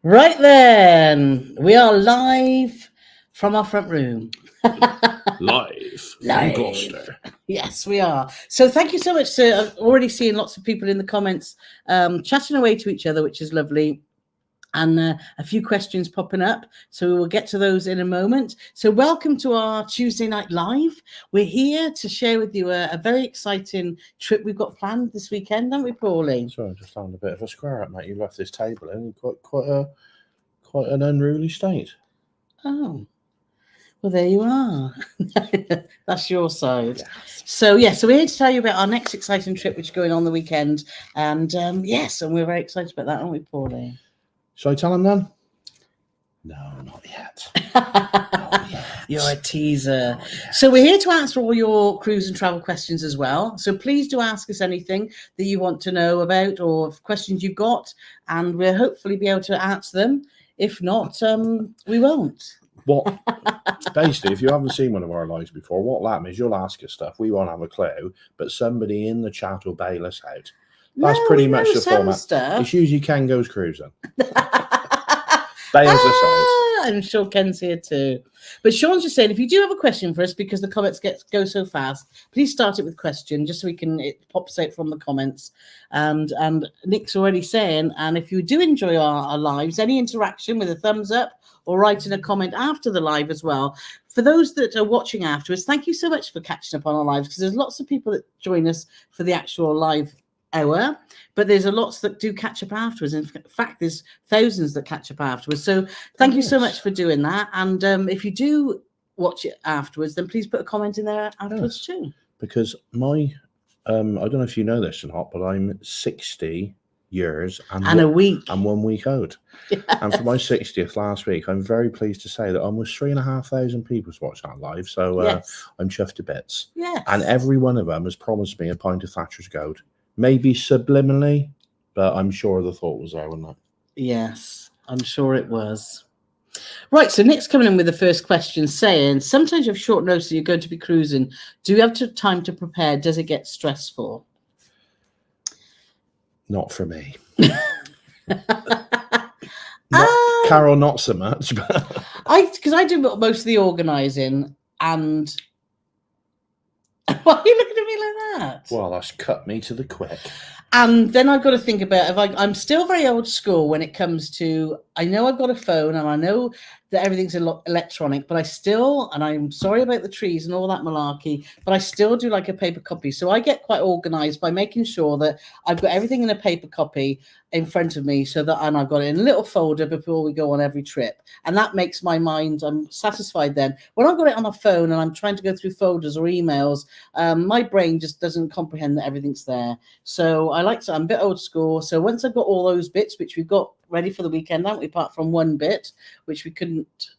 Right then, we are live from our front room. Live from Live. Gloucester. Yes, we are. So thank you so much. I've already seen lots of people in the comments chatting away to each other, which is lovely. And a few questions popping up. So we will get to those in a moment. So welcome to our Tuesday Night Live. We're here to share with you a very exciting trip we've got planned this weekend, haven't we, Paulie? Sorry, I just found a bit of a square up, mate. You left this table in quite an unruly state. Oh. Well, there you are. That's your side. Yes. So we're here to tell you about our next exciting trip, which is going on the weekend. And and we're very excited about that, aren't we, Paulie? Shall I tell him then? No, not yet. Not yet. You're a teaser. So we're here to answer all your cruise and travel questions as well. So please do ask us anything that you want to know about or questions you've got, and we'll hopefully be able to answer them. If not, we won't. What? Basically, if you haven't seen one of our lives before, what'll happen is you'll ask us stuff. We won't have a clue, but somebody in the chat will bail us out. That's pretty much the format. Stuff. It's usually Ken goes cruising. Bails us out. I'm sure Ken's here too. But Sean's just saying, if you do have a question for us, because the comments go so fast, please start it with question, just so it pops out from the comments. And Nick's already saying, and if you do enjoy our lives, any interaction with a thumbs up or writing a comment after the live as well. For those that are watching afterwards, thank you so much for catching up on our lives, because there's lots of people that join us for the actual live hour, but there's a lots that do catch up afterwards. In fact, there's thousands that catch up afterwards. So thank you so much for doing that. And if you do watch it afterwards, then please put a comment in there afterwards too. Because my, I don't know if you know this or not, but I'm 60 years and a week and 1 week old. Yeah. And for my 60th last week, I'm very pleased to say that almost 3,500 people watched that live. So I'm chuffed to bits. Yeah. And every one of them has promised me a pint of Thatcher's Gold. Maybe subliminally, but I'm sure the thought was there, wasn't it? Yes, I'm sure it was. Right, so Nick's coming in with the first question saying, sometimes you have short notice you're going to be cruising. Do you have time to prepare? Does it get stressful? Not for me. Carole, not so much. But because I do most of the organising, and why are you looking at me like that? Well, that's cut me to the quick. And then I've got to think about I'm still very old school when it comes to, I know I've got a phone and I know that everything's electronic, but I still, and I'm sorry about the trees and all that malarkey, but I still do like a paper copy. So I get quite organized by making sure that I've got everything in a paper copy in front of me, and I've got it in a little folder before we go on every trip. And that makes my mind, I'm satisfied then. When I've got it on my phone and I'm trying to go through folders or emails, my brain just doesn't comprehend that everything's there. So I'm a bit old school. So once I've got all those bits, which we've got ready for the weekend, haven't we, apart from one bit, which we couldn't.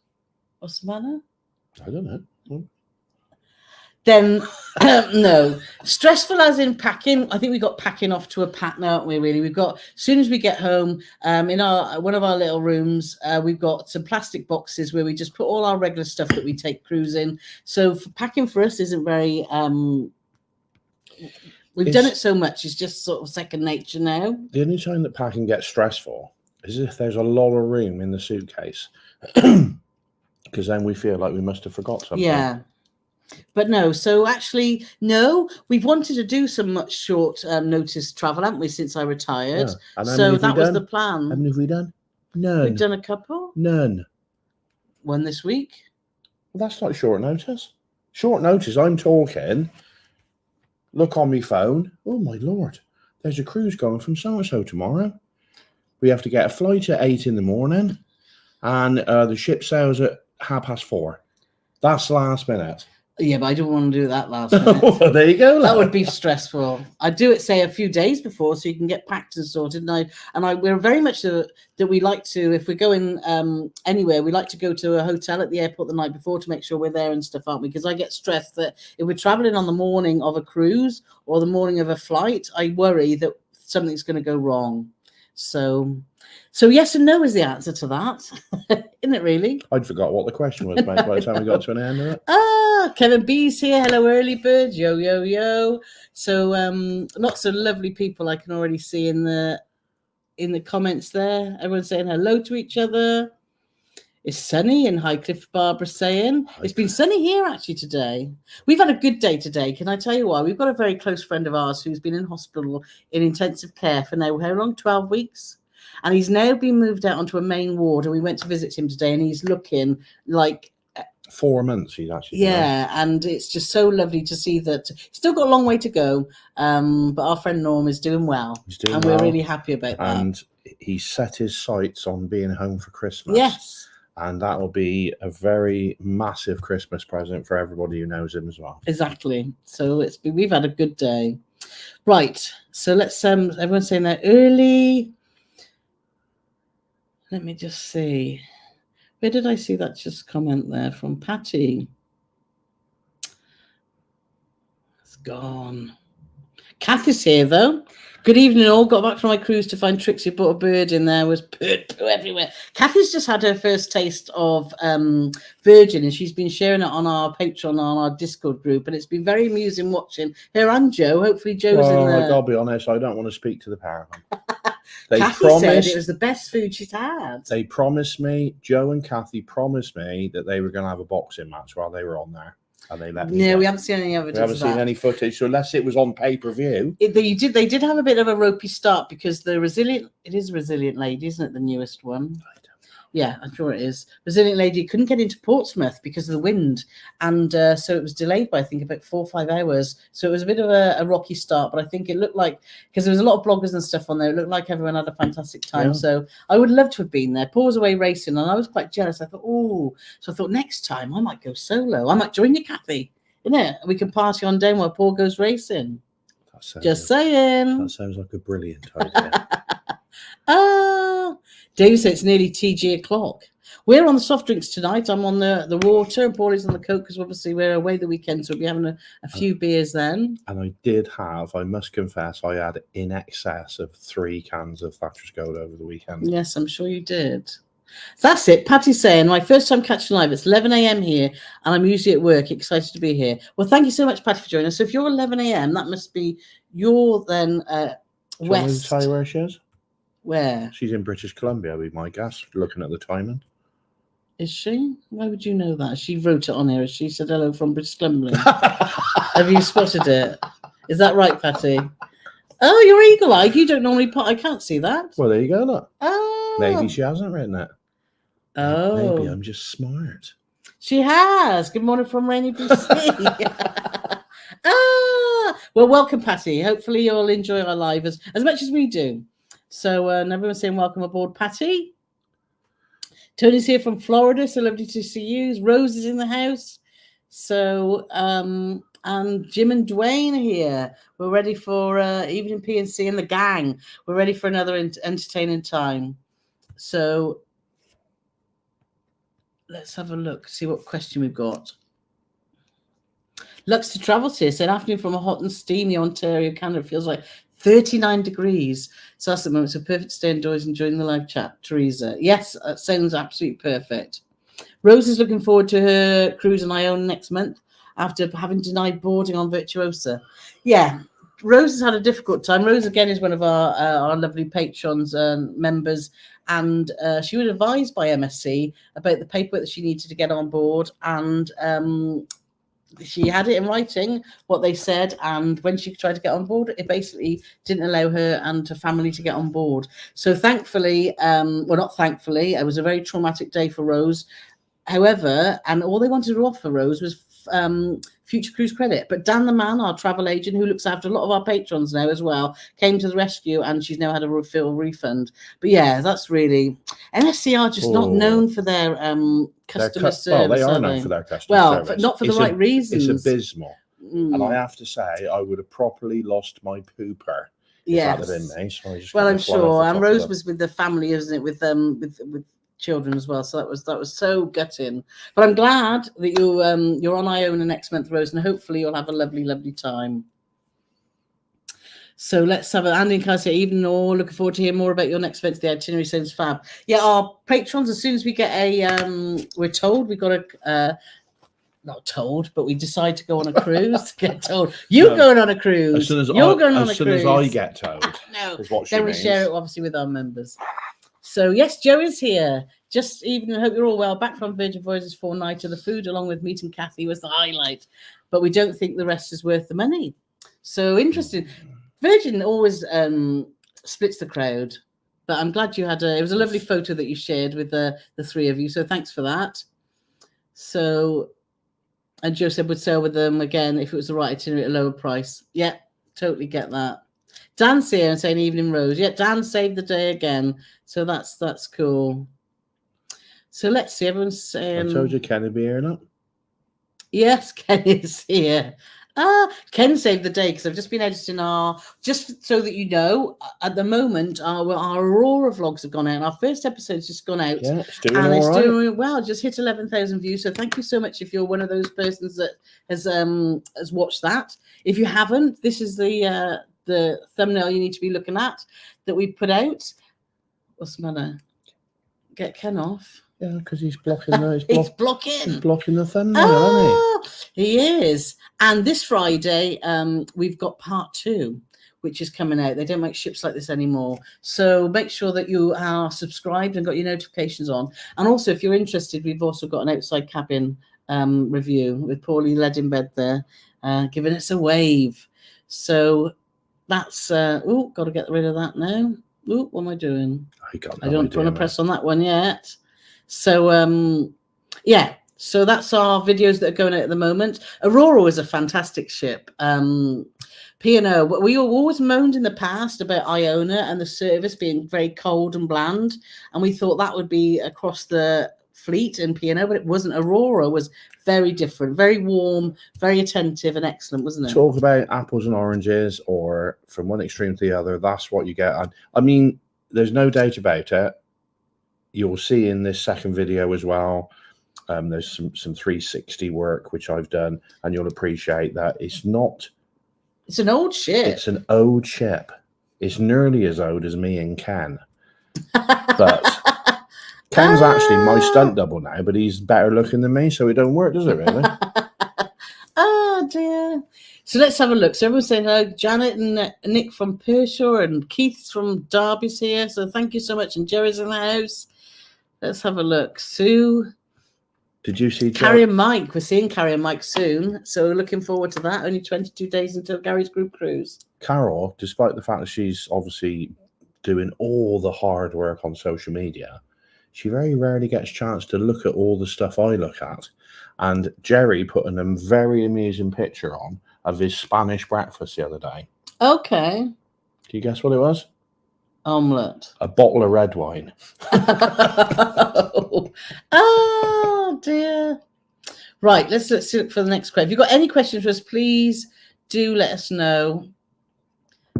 What's the matter? I don't know. Then, no. Stressful as in packing. I think we got packing off to a pat now, aren't we, really? We've got, as soon as we get home, in one of our little rooms, we've got some plastic boxes where we just put all our regular stuff that we take cruising. So packing for us isn't very... We've done it so much, it's just sort of second nature now. The only time that packing gets stressful is if there's a lot of room in the suitcase, because then we feel like we must have forgot something. Yeah. But no, so actually, no, we've wanted to do some much short notice travel, haven't we, since I retired? Yeah. So that was the plan. How many have we done? None. We've done a couple? None. One this week? Well, that's not short notice. Short notice, I'm talking... Look on my phone. Oh, my Lord. There's a cruise going from so-and-so tomorrow. We have to get a flight at 8 in the morning. And the ship sails at 4:30. That's last minute. Yeah, but I don't want to do that last minute. Well, there you go. That would be stressful. I do it, say, a few days before, so you can get packed and sorted. We're very much that we like to, if we're going anywhere, we like to go to a hotel at the airport the night before to make sure we're there and stuff, aren't we? Because I get stressed that if we're traveling on the morning of a cruise or the morning of a flight, I worry that something's going to go wrong. So yes and no is the answer to that. Isn't it really? I'd forgot what the question was, mate, by the time we got to an end of it. Kevin B's here. Hello, early bird. Yo, yo, yo. So lots of lovely people I can already see in the in the comments there. Everyone's saying hello to each other. It's sunny in Highcliffe, Barbara saying. It's been sunny here actually today. We've had a good day today. Can I tell you why? We've got a very close friend of ours who's been in hospital in intensive care for now, how long? 12 weeks. And he's now been moved out onto a main ward. And we went to visit him today and he's looking like 4 months he's actually and it's just so lovely to see that he's still got a long way to go. But our friend Norm is doing well. He's doing and well, we're really happy about that. And he set his sights on being home for Christmas. Yes. And that will be a very massive Christmas present for everybody who knows him as well. Exactly. So we've had a good day. Right. So let's everyone's saying that early. Let me just see. Where did I see that just comment there from Patty? It's gone. Kathy's here though. Good evening all. Got back from my cruise to find Trixie brought a bird in there. Was bird poo everywhere. Kathy's just had her first taste of Virgin and she's been sharing it on our Patreon, on our Discord group. And it's been very amusing watching her and Joe. Hopefully Joe's in there. I'll be honest, I don't want to speak to the pair of them. Kathy said it was the best food she's had. They promised me, Joe and Kathy promised me that they were going to have a boxing match while they were on there. And they let me No, go. we haven't seen any evidence. We haven't seen any footage, so unless it was on pay-per-view. They did have a bit of a ropey start because it is a Resilient Lady, isn't it? The newest one. Yeah, I'm sure it is. Resilient Lady couldn't get into Portsmouth because of the wind. And so it was delayed by, I think, about 4 or 5 hours. So it was a bit of a rocky start. But I think it looked like, because there was a lot of bloggers and stuff on there, it looked like everyone had a fantastic time. Yeah. So I would love to have been there. Paul was away racing and I was quite jealous. I thought, next time I might go solo. I might join you, Kathy. Innit? We can party on down while Paul goes racing. Just saying. That sounds like a brilliant idea. David said it's nearly TG o'clock. We're on the soft drinks tonight. I'm on the water and Paul is on the Coke because obviously we're away the weekend, so we'll be having a few beers then. And I must confess, I had in excess of 3 cans of Thatcher's Gold over the weekend. Yes, I'm sure you did. That's it. Patty's saying, my first time catching live. It's 11 a.m. here, and I'm usually at work. Excited to be here. Well, thank you so much, Patty, for joining us. So if you're 11 a.m., that must be you're then west. Tell you where she is? Where? She's in British Columbia, we might guess, looking at the timing. Is she? Why would you know that? She wrote it on here. She said hello from British Columbia. Have you spotted it? Is that right, Patty? Oh, you're eagle-eyed. You don't normally I can't see that. Well, there you go, look. Oh. Maybe she hasn't written it. Oh. Maybe I'm just smart. She has. Good morning from rainy BC. Well, welcome, Patty. Hopefully you'll enjoy our live as much as we do. So everyone's saying welcome aboard, Patty. Tony's here from Florida, so lovely to see you. Rose is in the house. So, and Jim and Dwayne are here. We're ready for Evening P&C and the gang. We're ready for another entertaining time. So let's have a look, see what question we've got. Lux to Travels here said, afternoon from a hot and steamy Ontario, Canada. Feels like 39 degrees. So that's the moment. So perfect to stay indoors enjoying the live chat. Teresa. Yes, that sounds absolutely perfect. Rose is looking forward to her cruise on Iona next month after having denied boarding on Virtuosa. Yeah, Rose has had a difficult time. Rose, again, is one of our lovely patrons and members. And she was advised by MSC about the paperwork that she needed to get on board. And she had it in writing, what they said, and when she tried to get on board, it basically didn't allow her and her family to get on board. So thankfully, well, not thankfully, it was a very traumatic day for Rose. However, and all they wanted to offer Rose was future cruise credit. But Dan the man, our travel agent, who looks after a lot of our patrons now as well, came to the rescue, and she's now had a full refund. But yeah, that's really MSC are just not known for their customer service. Well, they are known for their customer service. Well, not for the right reasons. It's abysmal. And I have to say, I would have properly lost my pooper. Yes. Well, I'm sure. And Rose was with the family, isn't it? With children as well, so that was so gutting. But I'm glad that you're on Iona next month, Rose, and hopefully you'll have a lovely time. So let's have Andy and Kai say evening all. Looking forward to hear more about your next event. The itinerary sounds fab. Yeah, our patrons, as soon as we get we're told we got not told, but we decide to go on a cruise. To get told, you're going on a cruise. As soon as you're going on a as soon cruise. as I get told, no, is what she then we means. share it obviously with our members. So yes, Joe is here. Just even I hope you're all well. Back from Virgin Voyages 4 night. The food, along with meeting Kathy, was the highlight. But we don't think the rest is worth the money. So interesting. Virgin always splits the crowd. But I'm glad you had it was a lovely photo that you shared with the three of you. So thanks for that. So, and Joe said would sell with them again if it was the right itinerary at a lower price. Yeah, totally get that. Dan's here and saying evening rose. Yeah, Dan saved the day again. So that's cool. So let's see. Everyone's saying. I told you Ken would be here, not? Yes, Ken is here. Ken saved the day because I've just been editing just so that you know, at the moment, our Aurora vlogs have gone out. Our first episode's just gone out. Yeah, it's doing all right. Doing well. Just hit 11,000 views. So thank you so much if you're one of those persons that has watched that. If you haven't, this is the thumbnail you need to be looking at that we put out. What's the matter? Get Ken off. Yeah, because he's blocking the He's blocking the thumbnail, isn't he? He is. And this Friday, we've got part 2, which is coming out. They don't make ships like this anymore. So make sure that you are subscribed and got your notifications on. And also, if you're interested, we've also got an outside cabin review with Paulie led in bed there, giving us a wave. So that's got to get rid of that now. What am I doing? I don't want to press on that one yet. So yeah, so that's our videos that are going out at the moment. Aurora is a fantastic ship. P&O, we always moaned in the past about Iona and the service being very cold and bland, and we thought that would be across the fleet in P&O, but it wasn't. Aurora was very different, very warm, very attentive and excellent, wasn't it? Talk about apples and oranges, or from one extreme to the other, that's what you get. I mean, there's no doubt about it. You'll see in this second video as well, there's some 360 work which I've done, and you'll appreciate that it's an old ship. It's an old ship. It's nearly as old as me and Ken. But Ken's actually my stunt double now, but he's better looking than me, so it don't work, does it really? Oh dear. So let's have a look. So everyone's saying hello. Janet and Nick from Pershore, and Keith from Derby's here. So thank you so much. And Jerry's in the house. Let's have a look. Sue. Did you see Carrie and Mike? We're seeing Carrie and Mike soon. So we're looking forward to that. Only 22 days until Gary's group cruise. Carole, despite the fact that she's obviously doing all the hard work on social media, she very rarely gets a chance to look at all the stuff I look at. And Jerry put a very amusing picture on of his Spanish breakfast the other day. Okay. Can you guess what it was? Omelette. A bottle of red wine. Oh dear. Right, let's look for the next question. If you've got any questions for us, please do let us know.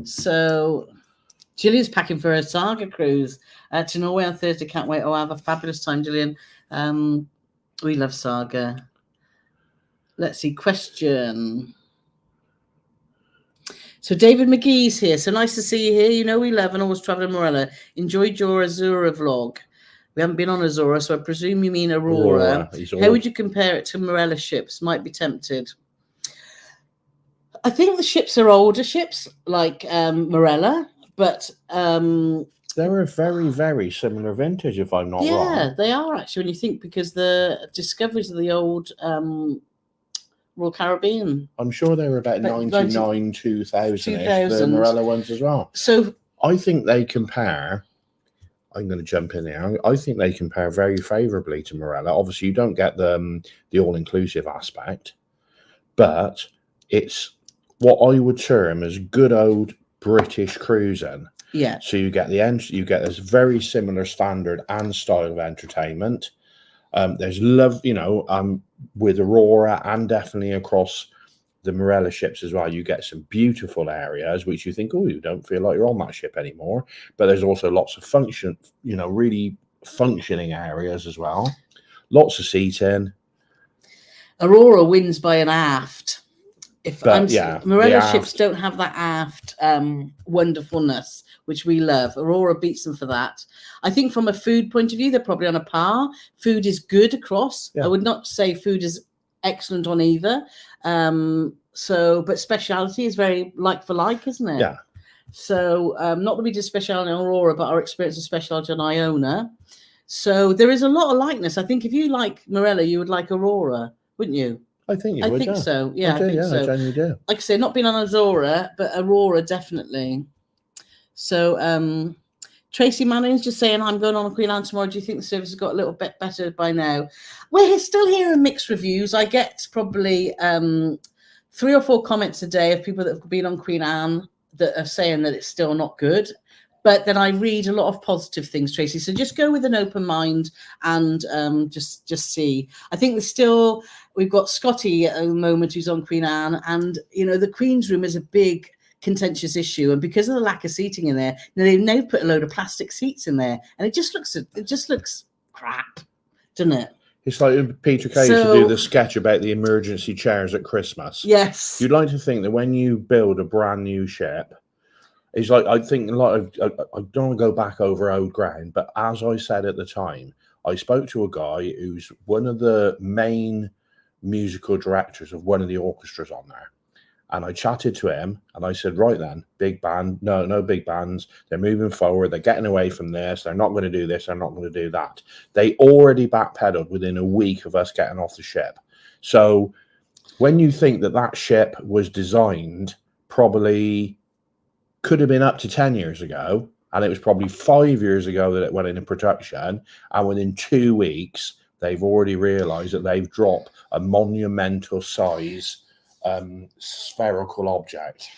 So Gillian's packing for a Saga cruise to Norway on Thursday. Can't wait. Oh, have a fabulous time, Gillian. We love Saga. Let's see. Question. So David McGee's here. So nice to see you here. You know we love and always travel in Marella. Enjoyed your Azura vlog. We haven't been on Azura, so I presume you mean Aurora. How would you compare it to Marella ships? Might be tempted. I think the ships are older ships, like Marella, but they're a very, very similar vintage, if I'm not wrong. Yeah, they are actually, when you think, because the discoveries of the old Royal Caribbean. I'm sure they were about 99, 2000-ish, the Marella ones as well. So I think they compare, I'm going to jump in here, I think they compare very favourably to Marella. Obviously, you don't get the all-inclusive aspect, but it's what I would term as good old British cruising. Yeah. So you get this very similar standard and style of entertainment. There's love, with Aurora and definitely across the Marella ships as well. You get some beautiful areas which you think, oh, you don't feel like you're on that ship anymore. But there's also lots of really functioning areas as well. Lots of seating. Aurora wins by an aft. Marella ships don't have that aft wonderfulness, which we love. Aurora beats them for that. I think from a food point of view, they're probably on a par. Food is good across. Yeah. I would not say food is excellent on either. But speciality is very like for like, isn't it? Yeah. So not that we did speciality on Aurora, but our experience of speciality on Iona. So there is a lot of likeness. I think if you like Marella, you would like Aurora, wouldn't you? I think you I would. think so. Yeah, I do, think yeah, so. I genuinely do. Like I say, not been on Azora, but Aurora definitely. So Tracy Manning's just saying, I'm going on a Queen Anne tomorrow. Do you think the service has got a little bit better by now? We're still hearing mixed reviews. I get probably 3 or 4 comments a day of people that have been on Queen Anne that are saying that it's still not good. But then I read a lot of positive things, Tracy. So just go with an open mind and just see. I think we've got Scotty at the moment who's on Queen Anne, and the Queen's Room is a big contentious issue, and because of the lack of seating in there, they've now put a load of plastic seats in there, and it just looks crap, doesn't it? It's like Peter Kay used to do the sketch about the emergency chairs at Christmas. Yes. You'd like to think that when you build a brand new ship, it's like, I think a lot of, I don't want to go back over old ground, but as I said at the time, I spoke to a guy who's one of the main musical directors of one of the orchestras on there. And I chatted to him and I said, right then, big band, no big bands. They're moving forward. They're getting away from this. They're not going to do this. They're not going to do that. They already backpedaled within a week of us getting off the ship. So when you think that ship was designed probably could have been up to 10 years ago, and it was probably 5 years ago that it went into production, and within 2 weeks, they've already realized that they've dropped a monumental size spherical object.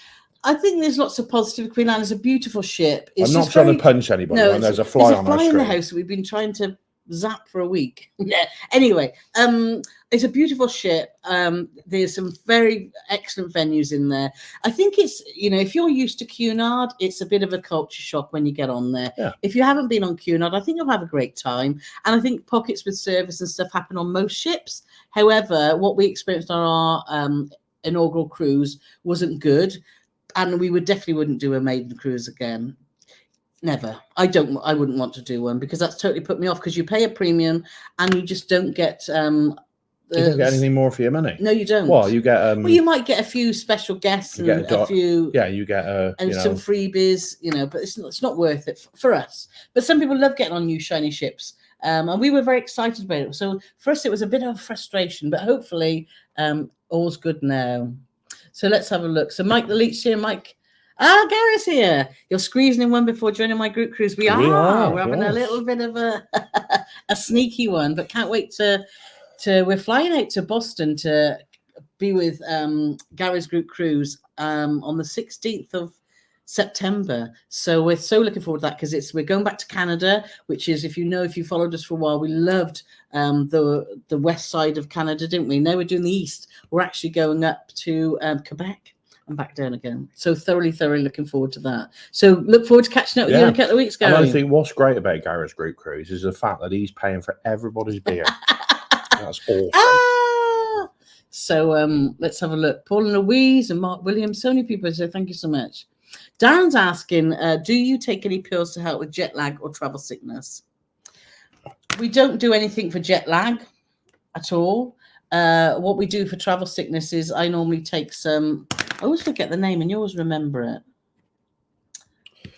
I think there's lots of positive. Queen Anne is a beautiful ship. I'm not trying to punch anybody when there's a fly on our screen. In the house that we've been trying to zap for a week. Yeah. Anyway, it's a beautiful ship. There's some very excellent venues in there. I think it's, if you're used to Cunard, it's a bit of a culture shock when you get on there. Yeah. If you haven't been on Cunard, I think you'll have a great time. And I think pockets with service and stuff happen on most ships. However, what we experienced on our inaugural cruise wasn't good, and we definitely wouldn't do a maiden cruise again. Never. I wouldn't want to do one, because that's totally put me off, because you pay a premium and you just don't get you don't get anything more for your money. No, you don't. Well, you get you might get a few special guests and a few you get some freebies, but it's not worth it for us. But some people love getting on new shiny ships. And we were very excited about it. So for us, it was a bit of frustration, but hopefully all's good now. So let's have a look. So Mike the Leech here. Mike, Gary's here. You're squeezing in one before joining my group cruise. We are. We're having a little bit of a sneaky one, but can't wait we're flying out to Boston to be with Gary's group cruise on the 16th of September. So we're so looking forward to that, because we're going back to Canada, which is, if you followed us for a while, we loved the west side of Canada, didn't we? Now we're doing the east. We're actually going up to Quebec and back down again. So thoroughly looking forward to that. So look forward to catching up with you in a couple of weeks, Gary. And I think what's great about Gary's group cruise is the fact that he's paying for everybody's beer. That's awesome. So let's have a look. Paul and Louise and Mark Williams, so many people say thank you so much. Darren's asking, do you take any pills to help with jet lag or travel sickness? We don't do anything for jet lag at all. What we do for travel sickness is I normally take some, I always forget the name and you always remember it.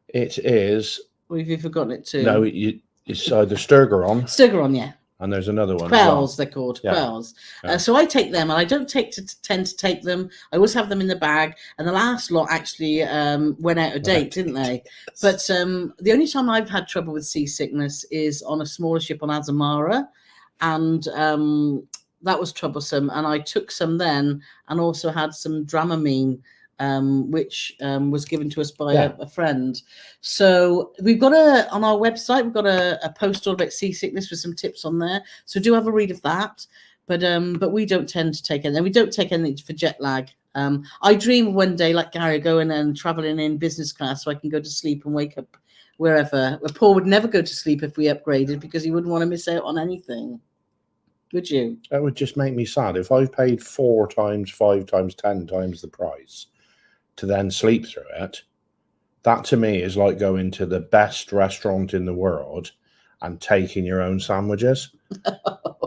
It is. Or have you forgotten it too? No, it's the Sturgeon. Sturgeon, yeah. And there's another one. Quells, they're called. Yeah. Quells. Yeah. So I take them, and I don't tend to take them. I always have them in the bag. And the last lot actually went out of date, didn't they? But the only time I've had trouble with seasickness is on a smaller ship on Azamara. And that was troublesome. And I took some then, and also had some Dramamine, which was given to us by a friend. So we've got on our website, we've got a post all about seasickness with some tips on there. So do have a read of that. But we don't tend to take anything. We don't take anything for jet lag. I dream one day, like Gary, going and traveling in business class so I can go to sleep and wake up wherever. Paul would never go to sleep if we upgraded, because he wouldn't want to miss out on anything. Would you? That would just make me sad. If I've paid 4 times, 5 times, 10 times the price to then sleep through it, that to me is like going to the best restaurant in the world and taking your own sandwiches.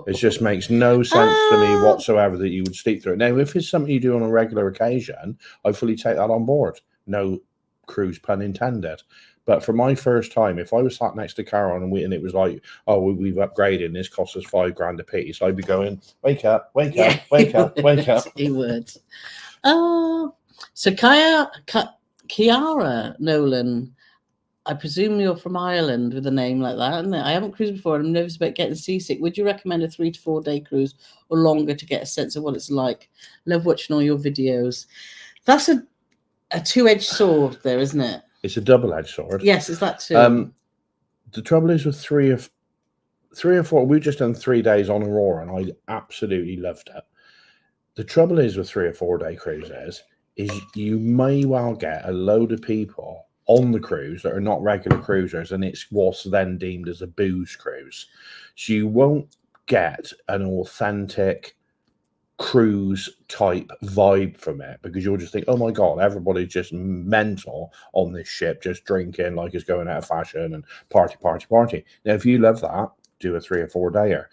It just makes no sense to me whatsoever that you would stick through it. Now, if it's something you do on a regular occasion, I fully take that on board. No cruise pun intended. But for my first time, if I was sat next to Carole and it was like, oh, we've upgraded and this costs us $5,000 a piece, I'd be going, wake up, wake up, wake up, wake up. He would. Oh, so Kiara Nolan, I presume you're from Ireland with a name like that, isn't it? I haven't cruised before and I'm nervous about getting seasick. Would you recommend a 3 to 4 day cruise or longer to get a sense of what it's like? Love watching all your videos. That's a two-edged sword there, isn't it? It's a double-edged sword. Yes, is that too? The trouble is with three or four, we've just done 3 days on Aurora and I absolutely loved it. The trouble is with 3 or 4 day cruises is you may well get a load of people on the cruise that are not regular cruisers and it's what's then deemed as a booze cruise. So you won't get an authentic cruise type vibe from it because you'll just think, oh my god, everybody's just mental on this ship, just drinking like it's going out of fashion and party. Now if you love that, do a 3 or 4 dayer.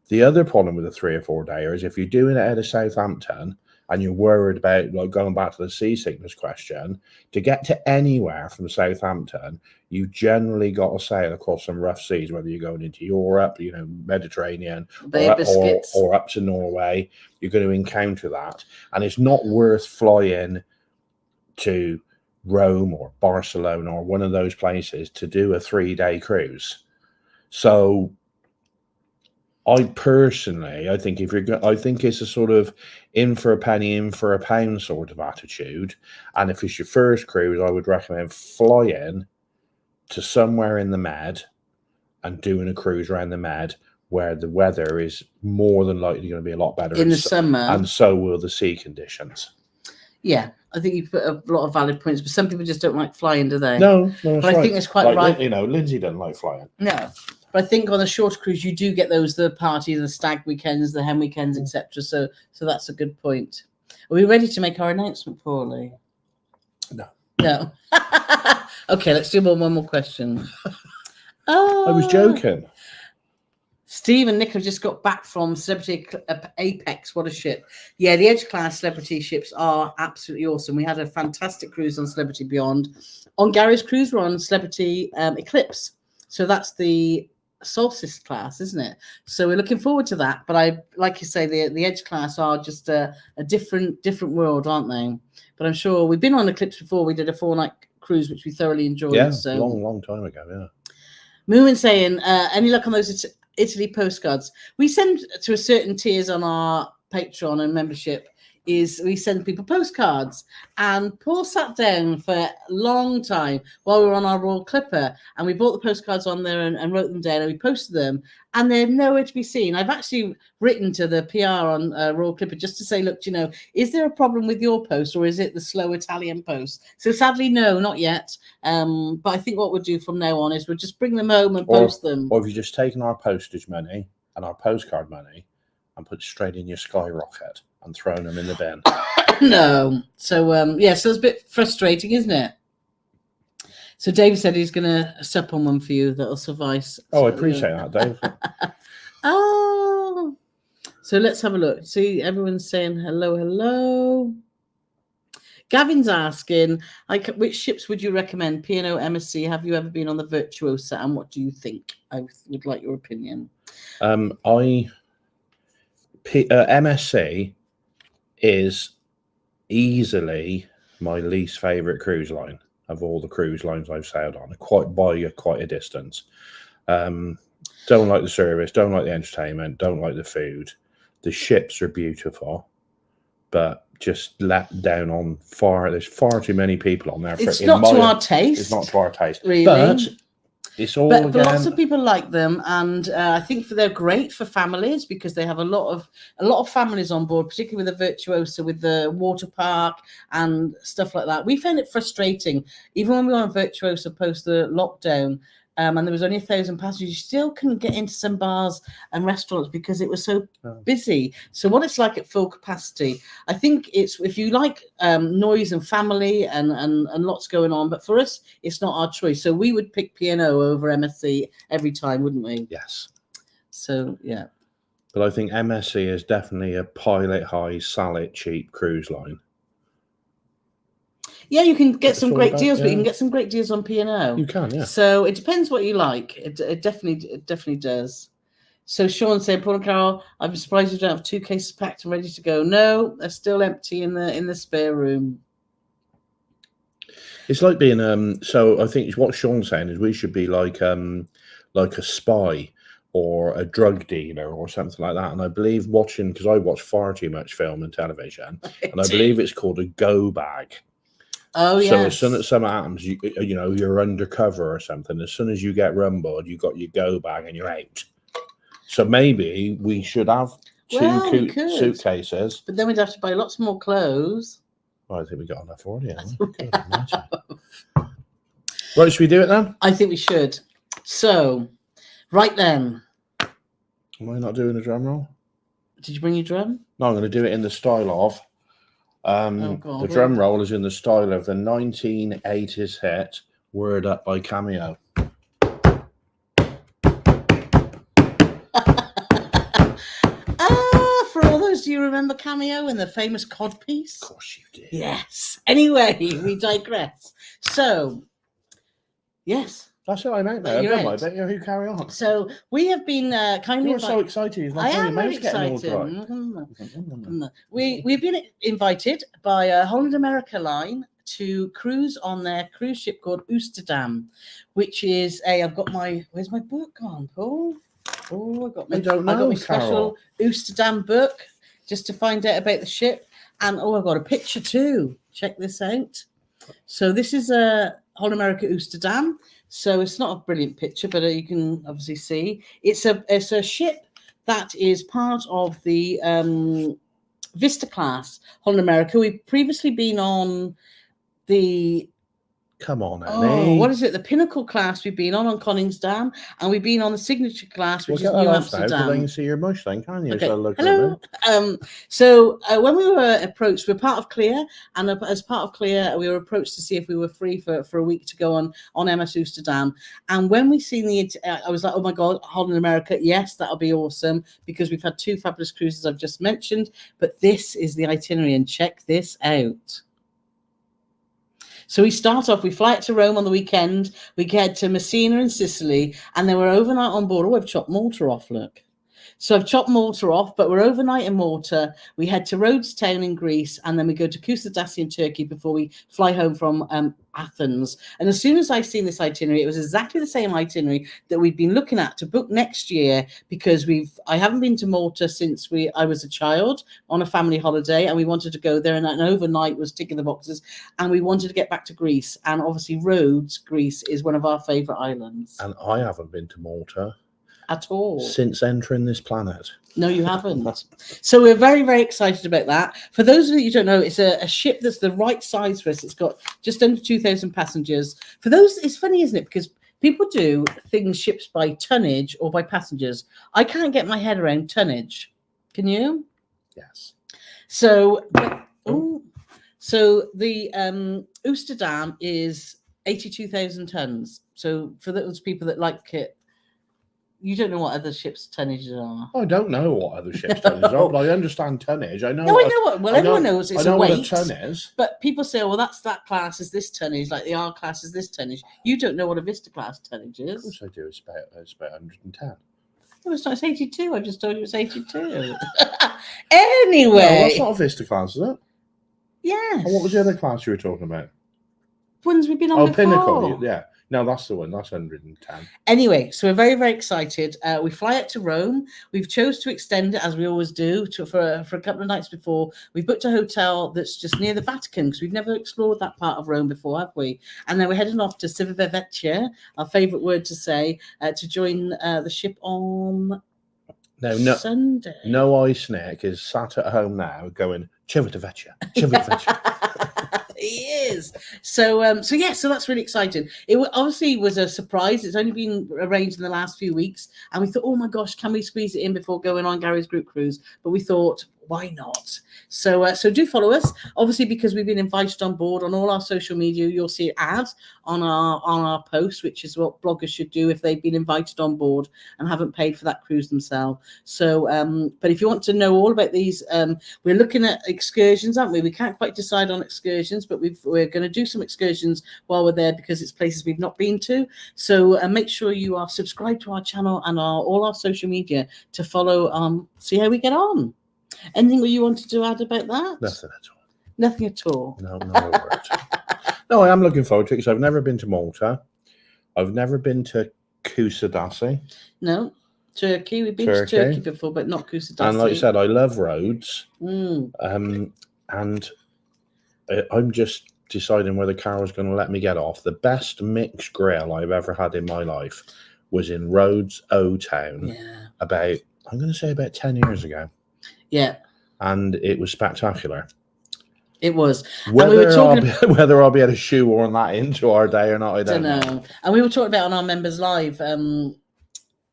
The other problem with a 3 or 4 dayer is if you're doing it out of Southampton and you're worried about, like, going back to the seasickness question, to get to anywhere from Southampton, you've generally got to sail across some rough seas, whether you're going into Europe, Mediterranean, or up to Norway. You're going to encounter that. And it's not worth flying to Rome or Barcelona or one of those places to do a 3-day cruise. So I think it's a sort of in for a penny, in for a pound sort of attitude. And if it's your first cruise, I would recommend flying to somewhere in the Med and doing a cruise around the Med where the weather is more than likely going to be a lot better in the summer. And so will the sea conditions. Yeah, I think you put a lot of valid points, but some people just don't like flying, do they? No, but I think it's quite right. Lindsay doesn't like flying. No. But I think on a short cruise, you do get the parties, the stag weekends, the hen weekends, etc. So that's a good point. Are we ready to make our announcement, Paulie? No. Okay, let's do one more question. I was joking. Steve and Nick have just got back from Celebrity Apex. What a ship. Yeah, the Edge class celebrity ships are absolutely awesome. We had a fantastic cruise on Celebrity Beyond. On Gary's cruise, we're on Celebrity Eclipse. So that's the Solstice class, isn't it? So we're looking forward to that. But like you say, the Edge class are just a different world, aren't they? But I'm sure we've been on Eclipse before. We did a 4-night cruise, which we thoroughly enjoyed. Yeah, so long time ago, yeah. Moomin saying, any luck on those Italy postcards? We send to a certain tiers on our Patreon and membership. We send people postcards, and Paul sat down for a long time while we were on our Royal Clipper, and we bought the postcards on there and wrote them down, and we posted them, and they're nowhere to be seen. I've actually written to the PR on Royal Clipper just to say, look, is there a problem with your post, or is it the slow Italian post? So sadly, no, not yet. But I think what we'll do from now on is we'll just bring them home and post them. Or have you just taken our postage money and our postcard money and put it straight in your skyrocket and thrown them in the bin? No. So, so it's a bit frustrating, isn't it? So Dave said he's going to sup on one for you that'll suffice. Oh, I appreciate that, Dave. Oh. So let's have a look. See, everyone's saying hello. Gavin's asking, which ships would you recommend? P&O, MSC, have you ever been on the Virtuosa, and what do you think? I would like your opinion. MSC is easily my least favorite cruise line of all the cruise lines I've sailed on, quite a distance. Don't like the service, don't like the entertainment, don't like the food. The ships are beautiful, but just let down on there's far too many people on there. It's not to our taste. It's not to our taste, really. But it's all but lots of people like them, and I think they're great for families because they have a lot of families on board, particularly with the Virtuosa, with the water park and stuff like that. We found it frustrating, even when we were on Virtuosa post the lockdown, and there was only 1,000 passengers. You still couldn't get into some bars and restaurants because it was so busy. So what it's like at full capacity, I think it's if you like noise and family and lots going on. But for us, it's not our choice. So we would pick P&O over MSC every time, wouldn't we? Yes. So yeah. But I think MSC is definitely a pilot high, salad cheap cruise line. Yeah, you can get That's some all great about- deals, but you yeah. can get some great deals on P&O. You can, yeah. So it depends what you like. It definitely does. So Sean said, Paul and Carole, I'm surprised you don't have 2 cases packed and ready to go. No, they're still empty in the spare room. It's like being so I think what Sean's saying is we should be like a spy or a drug dealer or something like that. And I believe watching, because I watch far too much film and television, and I believe it's called a go bag. Oh, yeah. So as soon as something happens, you know, you're undercover or something. As soon as you get rumbled, you got your go bag and you're out. So maybe we should have 2 suitcases. But then we'd have to buy lots more clothes. Well, I think we got enough already. Right, should we do it then? I think we should. So, right then. Am I not doing a drum roll? Did you bring your drum? No, I'm going to do it in the style of. The drum roll is in the style of the 1980s hit Word Up by Cameo. For all those, do you remember Cameo and the famous cod piece? Of course you did. Yes. Anyway, we digress. So, yes. That's what I meant there. You're Don't right. I bet you carry on. So, we have been kindly... You're so excited. I am very excited. We've been invited by a Holland America line to cruise on their cruise ship called Oosterdam, which is I've got my... Where's my book gone, Paul? Oh, I got my special Oosterdam book just to find out about the ship. And I've got a picture too. Check this out. So this is a Holland America Oosterdam. So it's not a brilliant picture, but you can obviously see it's a ship that is part of the Vista class Holland America. We've previously been on the Come on, Annie. What is it? The Pinnacle class we've been on Koningsdam, and we've been on the Signature class, which is New Amsterdam. They can see your mush then, can you? Okay. So look Hello. So when we were approached, we're part of Clear, and as part of Clear, we were approached to see if we were free for a week to go on MS Oosterdam. And when we seen I was like, oh my God, Holland America, yes, that'll be awesome, because we've had 2 fabulous cruises I've just mentioned, but this is the itinerary, and check this out. So we start off, we fly out to Rome on the weekend, we get to Messina in Sicily, and then we're overnight on board. Oh, I've chopped Malta off, look. So I've chopped Malta off, but we're overnight in Malta. We head to Rhodes Town in Greece, and then we go to Cunard in Turkey before we fly home from Athens. And as soon as I seen this itinerary, it was exactly the same itinerary that we've been looking at to book next year, because I haven't been to Malta since I was a child on a family holiday, and we wanted to go there, and an overnight was ticking the boxes, and we wanted to get back to Greece. And obviously Rhodes, Greece, is one of our favourite islands. And I haven't been to Malta at all since entering this planet. No, you haven't. So we're very, very excited about that. For those of you who don't know, it's a ship that's the right size for us. It's got just under 2,000 passengers. For those, it's funny, isn't it? Because people do ships by tonnage or by passengers. I can't get my head around tonnage. Can you? Yes. So, so the Oosterdam is 82,000 tons. So for those people that like it, you don't know what other ships' tonnages are. I don't know what other ships' tonnages are, but I understand tonnage. I know. No, I know what. Well, everyone knows it's a weight. What a ton is. But people say, "Well, that class is this tonnage, like the R class is this tonnage." You don't know what a Vista class tonnage is. Of course, I do. It's about 110. No, it's not. It's 82. I just told you it's 82. Anyway, no, that's not a Vista class, is it? Yes. And what was the other class you were talking about? Ones we've been on before. Pinnacle. Yeah. No, that's the one. That's 110. Anyway, so we're very, very excited. We fly out to Rome. We've chose to extend it, as we always do, for a couple of nights before. We've booked a hotel that's just near the Vatican, because we've never explored that part of Rome before, have we? And then we're heading off to Civitavecchia, our favourite word to say, to join the ship on Sunday. No ice neck is sat at home now going, Civitavecchia, Civitavecchia. He is. So that's really exciting. It obviously was a surprise. It's only been arranged in the last few weeks, and we thought, oh my gosh, can we squeeze it in before going on Gary's group cruise? But we thought, why not? So do follow us, obviously, because we've been invited on board on all our social media. You'll see an ad on our post, which is what bloggers should do if they've been invited on board and haven't paid for that cruise themselves. So but if you want to know all about these, we're looking at excursions, aren't we? We can't quite decide on excursions, but we're going to do some excursions while we're there because it's places we've not been to. So make sure you are subscribed to our channel and all our social media to follow, see how we get on. Anything you wanted to add about that? Nothing at all. Nothing at all. No, not a word. No, I am looking forward to it because I've never been to Malta. I've never been to Kusadasi. No, Turkey. We've been to Turkey before, but not Kusadasi. And like I said, I love roads. Mm. And I'm just deciding whether Carole's going to let me get off. The best mixed grill I've ever had in my life was in Rhodes, O-Town, about 10 years ago. Yeah. And it was spectacular. It was. Whether I'll be able to shoehorn that into our day or not, I don't know. And we were talking about on our members live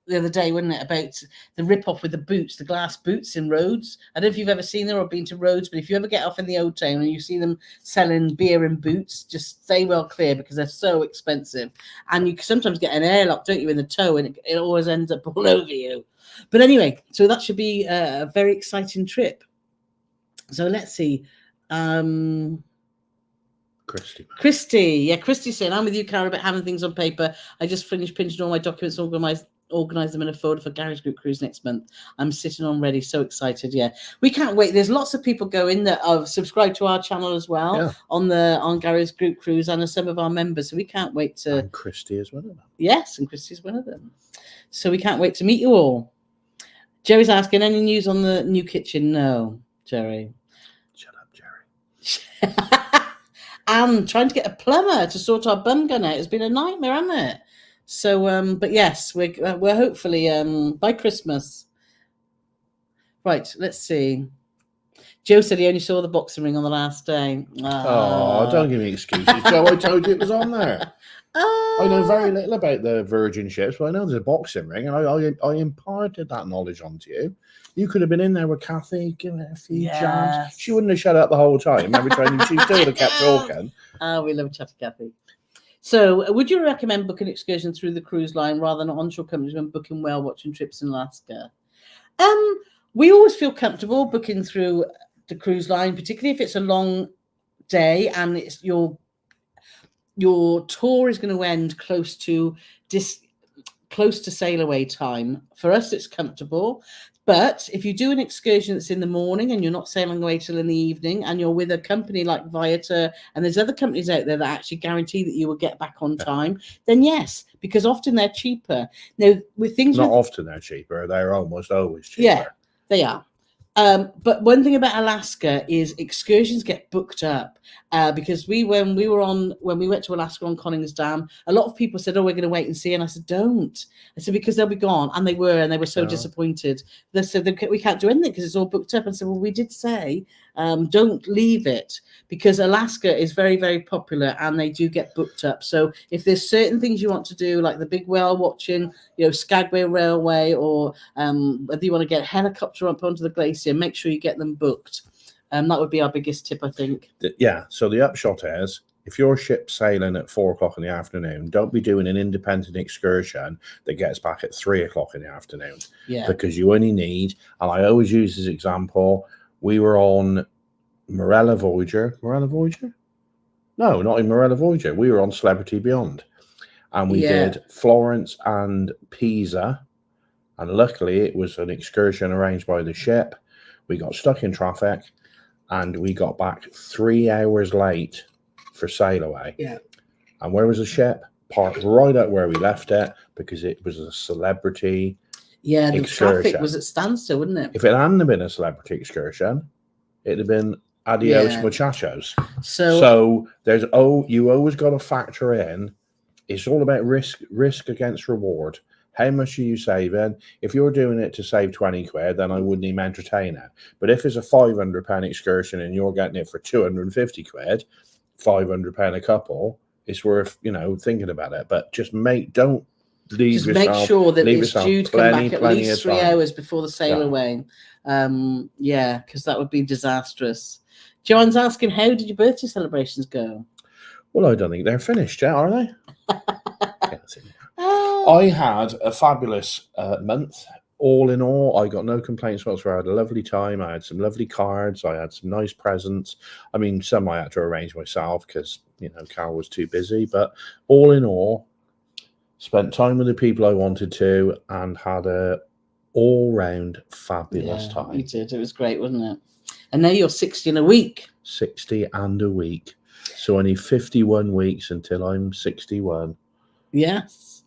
the other day, wasn't it, about the rip-off with the boots, the glass boots in Rhodes. I don't know if you've ever seen them or been to Rhodes, but if you ever get off in the Old Town and you see them selling beer in boots, just stay well clear because they're so expensive. And you sometimes get an airlock, don't you, in the toe, and it always ends up all over you. But anyway, so that should be a very exciting trip. So let's see. Christy. Yeah, Christy's saying, I'm with you, Carole, about having things on paper. I just finished pinching all my documents, organize them in a folder for Garage Group Cruise next month. I'm sitting on ready, so excited. Yeah, we can't wait. There's lots of people going that are subscribed to our channel as well on Garage Group Cruise and some of our members, so we can't wait to. And Christy is one of them. Yes, and Christy's one of them. So we can't wait to meet you all. Jerry's asking, any news on the new kitchen? No, Jerry. Shut up, Jerry. And trying to get a plumber to sort our bum gun out has been a nightmare, hasn't it? So, but yes, we're hopefully by Christmas. Right, let's see. Joe said he only saw the boxing ring on the last day. Oh, don't give me excuses, Joe. I told you it was on there. I know very little about the Virgin ships, but I know there's a boxing ring, and I imparted that knowledge onto you. You could have been in there with Kathy, giving it a few jabs. She wouldn't have shut up the whole time. Every time she still would have kept talking. Oh, we love chatty Kathy. So, would you recommend booking excursion through the cruise line rather than onshore companies when booking whale watching trips in Alaska? We always feel comfortable booking through the cruise line, particularly if it's a long day and it's your tour is going to end close to sail away time. For us, it's comfortable. But if you do an excursion that's in the morning and you're not sailing away till in the evening and you're with a company like Viator, and there's other companies out there that actually guarantee that you will get back on time, then yes, because often they're cheaper. Now, with things often they're cheaper, they're almost always cheaper. Yeah, they are. But one thing about Alaska is excursions get booked up because when we went to Alaska on Oosterdam, a lot of people said, "Oh, we're going to wait and see," and I said, "Don't." I said because they'll be gone, and they were so disappointed. They said we can't do anything because it's all booked up. And I said, "Well, we did say don't leave it because Alaska is very, very popular and they do get booked up. So if there's certain things you want to do, like the big whale watching, Skagway Railway, or whether you want to get a helicopter up onto the glacier, make sure you get them booked. That would be our biggest tip, I think. Yeah. So the upshot is, if your ship's sailing at 4 o'clock in the afternoon, don't be doing an independent excursion that gets back at 3 o'clock in the afternoon. Yeah. Because you only need, and I always use this example, we were on Marella Voyager. No, not in Marella Voyager. We were on Celebrity Beyond. And we did Florence and Pisa. And luckily, it was an excursion arranged by the ship. We got stuck in traffic. And we got back 3 hours late for sail away. Yeah. And where was the ship? Parked right at where we left it because it was a celebrity the excursion. traffic was at standstill, wouldn't it? If it hadn't been a celebrity excursion, it'd have been adios muchachos. So there's you always got to factor in. It's all about risk against reward. How much are you saving? If you're doing it to save 20 quid, then I wouldn't even entertain it. But if it's a £500 excursion and you're getting it for 250 quid, £500 a couple, it's worth, thinking about it. But just don't Just make sure that it's due to come back at least 3 hours before the sail away. Yeah, because that would be disastrous. Joanne's asking, how did your birthday celebrations go? Well, I don't think they're finished yet, are they? I had a fabulous month. All in all, I got no complaints whatsoever. I had a lovely time. I had some lovely cards. I had some nice presents. I mean, some I had to arrange myself because, you know, Carole was too busy. But all in all, spent time with the people I wanted to and had a all-round fabulous time. You did. It was great, wasn't it? And now you're 60 in a week. 60 and a week. So only 51 weeks until I'm 61. Yes.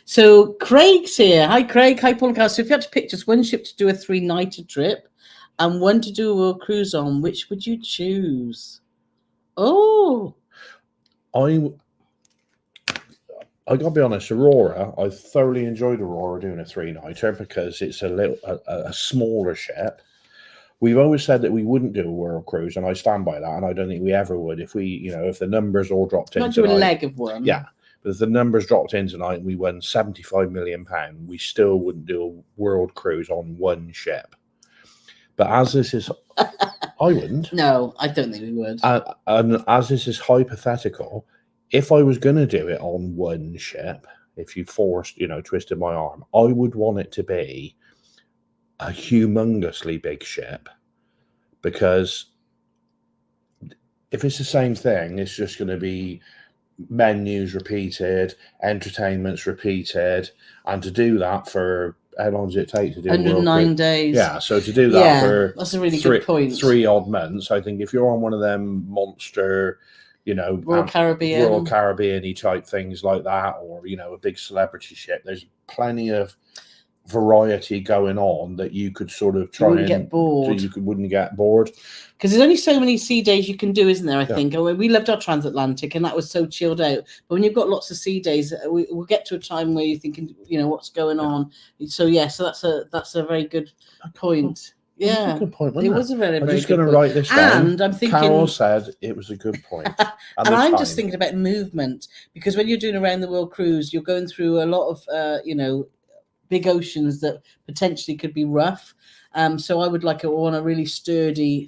So Craig's here. Hi, Craig. Hi, Paul and Carole. So if you had to pick just one ship to do a 3-nighter trip and one to do a world cruise on, which would you choose? Oh. I got to be honest, Aurora, I thoroughly enjoyed Aurora doing a 3-nighter because it's a smaller ship. We've always said that we wouldn't do a world cruise, and I stand by that, and I don't think we ever would if we, you know, if the numbers all dropped in. Not do a leg of one. Yeah. But if the numbers dropped in tonight and we won £75 million, we still wouldn't do a world cruise on one ship. But as this is, I wouldn't. No, I don't think we would. And as this is hypothetical, if I was going to do it on one ship, if you forced, you know, twisted my arm, I would want it to be a humongously big ship, because if it's the same thing, it's just going to be menus repeated, entertainments repeated, and to do that for how long does it take to do 109 days? Yeah, so to do that for that's a really good point. 3 odd months, I think if you're on one of them monster, you know, Royal Caribbean-y type things like that, or, you know, a big celebrity ship, there's plenty of variety going on that you could sort of try and get bored. So you wouldn't get bored. Because there's only so many sea days you can do, isn't there? I think. We loved our transatlantic, and that was so chilled out. But when you've got lots of sea days, we'll get to a time where you're thinking, you know, what's going on. So so that's a very good point. Yeah, a good point. It was a very, I'm very just good going to point. write this down. And I'm thinking, Carole said it was a good point. And I'm just thinking about movement, because when you're doing around the world cruise, you're going through a lot of, you know, big oceans that potentially could be rough. So I would want a really sturdy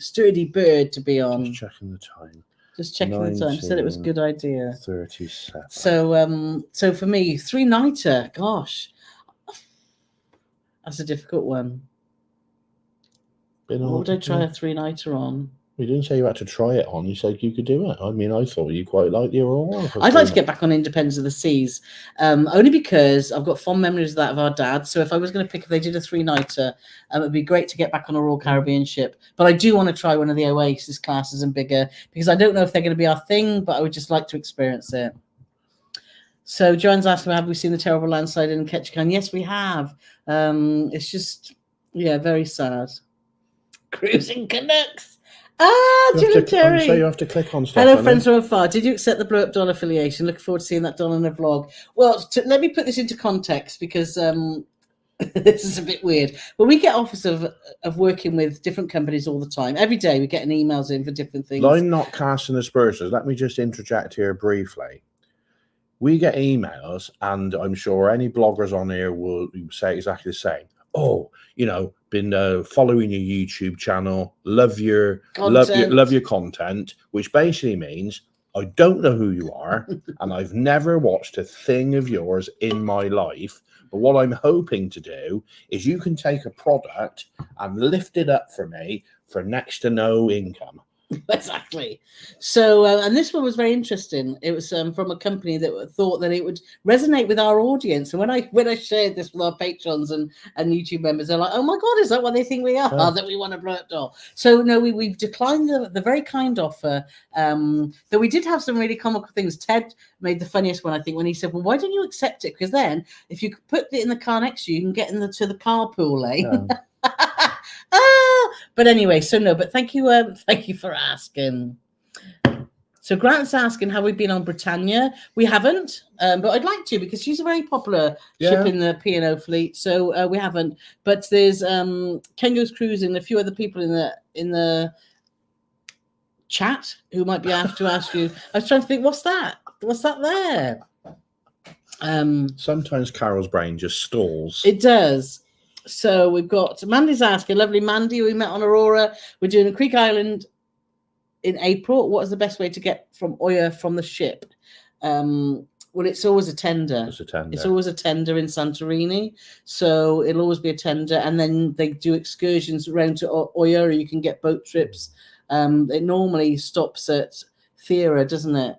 bird to be on. Just checking the time. Just checking the time. Said it was a good idea. 37. So for me, 3-nighter. Gosh, that's a difficult one. What would I try a 3-nighter on? We didn't say you had to try it on. You said you could do it. I mean, I thought you quite liked the Aurora. I'd like to get back on Independence of the Seas, only because I've got fond memories of that of our dad. So if I was going to pick, if they did a 3-nighter, it'd be great to get back on a Royal Caribbean ship. But I do want to try one of the Oasis classes and bigger, because I don't know if they're going to be our thing, but I would just like to experience it. So Joanne's asking, have we seen the terrible landslide in Ketchikan? Yes, we have. It's just, very sad. Cruising Canucks. Terry. So you have to click on stuff. Hello, friends from afar. Did you accept the Blow Up Doll affiliation? Looking forward to seeing that doll in a vlog. Well, let me put this into context, because this is a bit weird. But we get offers of working with different companies all the time. Every day we're getting emails in for different things. I'm not casting aspersions. Let me just interject here briefly. We get emails, and I'm sure any bloggers on here will say exactly the same. Oh, you know, been following your YouTube channel, love your content, which basically means I don't know who you are, and I've never watched a thing of yours in my life. But what I'm hoping to do is you can take a product and lift it up for me for next to no income. Exactly. So, and this one was very interesting. It was from a company that thought that it would resonate with our audience. And when I shared this with our patrons and YouTube members, they're like, "Oh my God, is that what they think we are? That we want a blow up doll?" So no, we've declined the very kind offer. Though we did have some really comical things. Ted made the funniest one, I think, when he said, "Well, why don't you accept it? Because then if you could put it in the car next to you, you can get to the carpool lane." Yeah. But anyway, so no, but thank you for asking. So Grant's asking, have we been on Britannia? We haven't, but I'd like to, because she's a very popular ship in the P&O fleet. So we haven't, but there's Kengo's Cruise and a few other people in the chat who might be asked to ask you. I was trying to think, what's that there? Sometimes Carol's brain just stalls. It does. So we've got Mandy's asking, lovely Mandy, we met on Aurora. We're doing a Creek Island in April. What is the best way to get from Oya from the ship? Well, it's always a tender. It's always a tender in Santorini. So it'll always be a tender. And then they do excursions around to Oya, or you can get boat trips. It normally stops at Thera, doesn't it?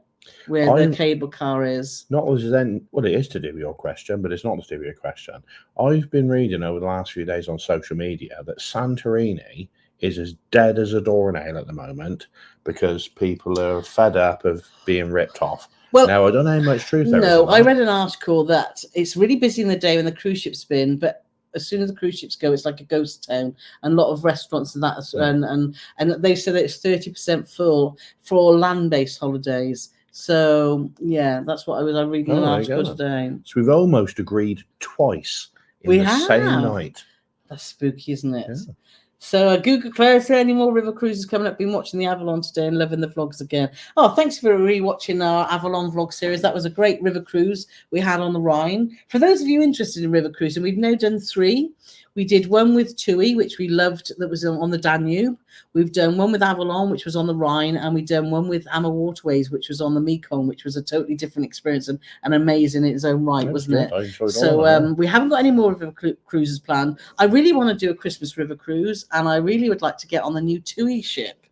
Where the cable car is. Well, it is to do with your question, but it's not to do with your question. I've been reading over the last few days on social media that Santorini is as dead as a doornail at the moment because people are fed up of being ripped off. Well, now, I don't know how much truth there is. No, I read an article that it's really busy in the day when the cruise ships spin, but as soon as the cruise ships go, it's like a ghost town, and a lot of restaurants and that, and they said that it's 30% full for land-based holidays. So yeah, that's what I was reading an article today. So we've almost agreed twice in the same night. That's spooky, isn't it? Yeah. So Google Claire, is there any more river cruises coming up? Been watching the Avalon today and loving the vlogs again. Oh, thanks for rewatching our Avalon vlog series. That was a great river cruise we had on the Rhine. For those of you interested in river cruising, we've now done 3. We did one with TUI, which we loved, that was on the Danube. We've done one with Avalon, which was on the Rhine, and we've done one with Amma Waterways, which was on the Mekong, which was a totally different experience and amazing in its own right, wasn't it? I enjoyed all of them. We haven't got any more river cruises planned. I really want to do a Christmas river cruise, and I really would like to get on the new TUI ship.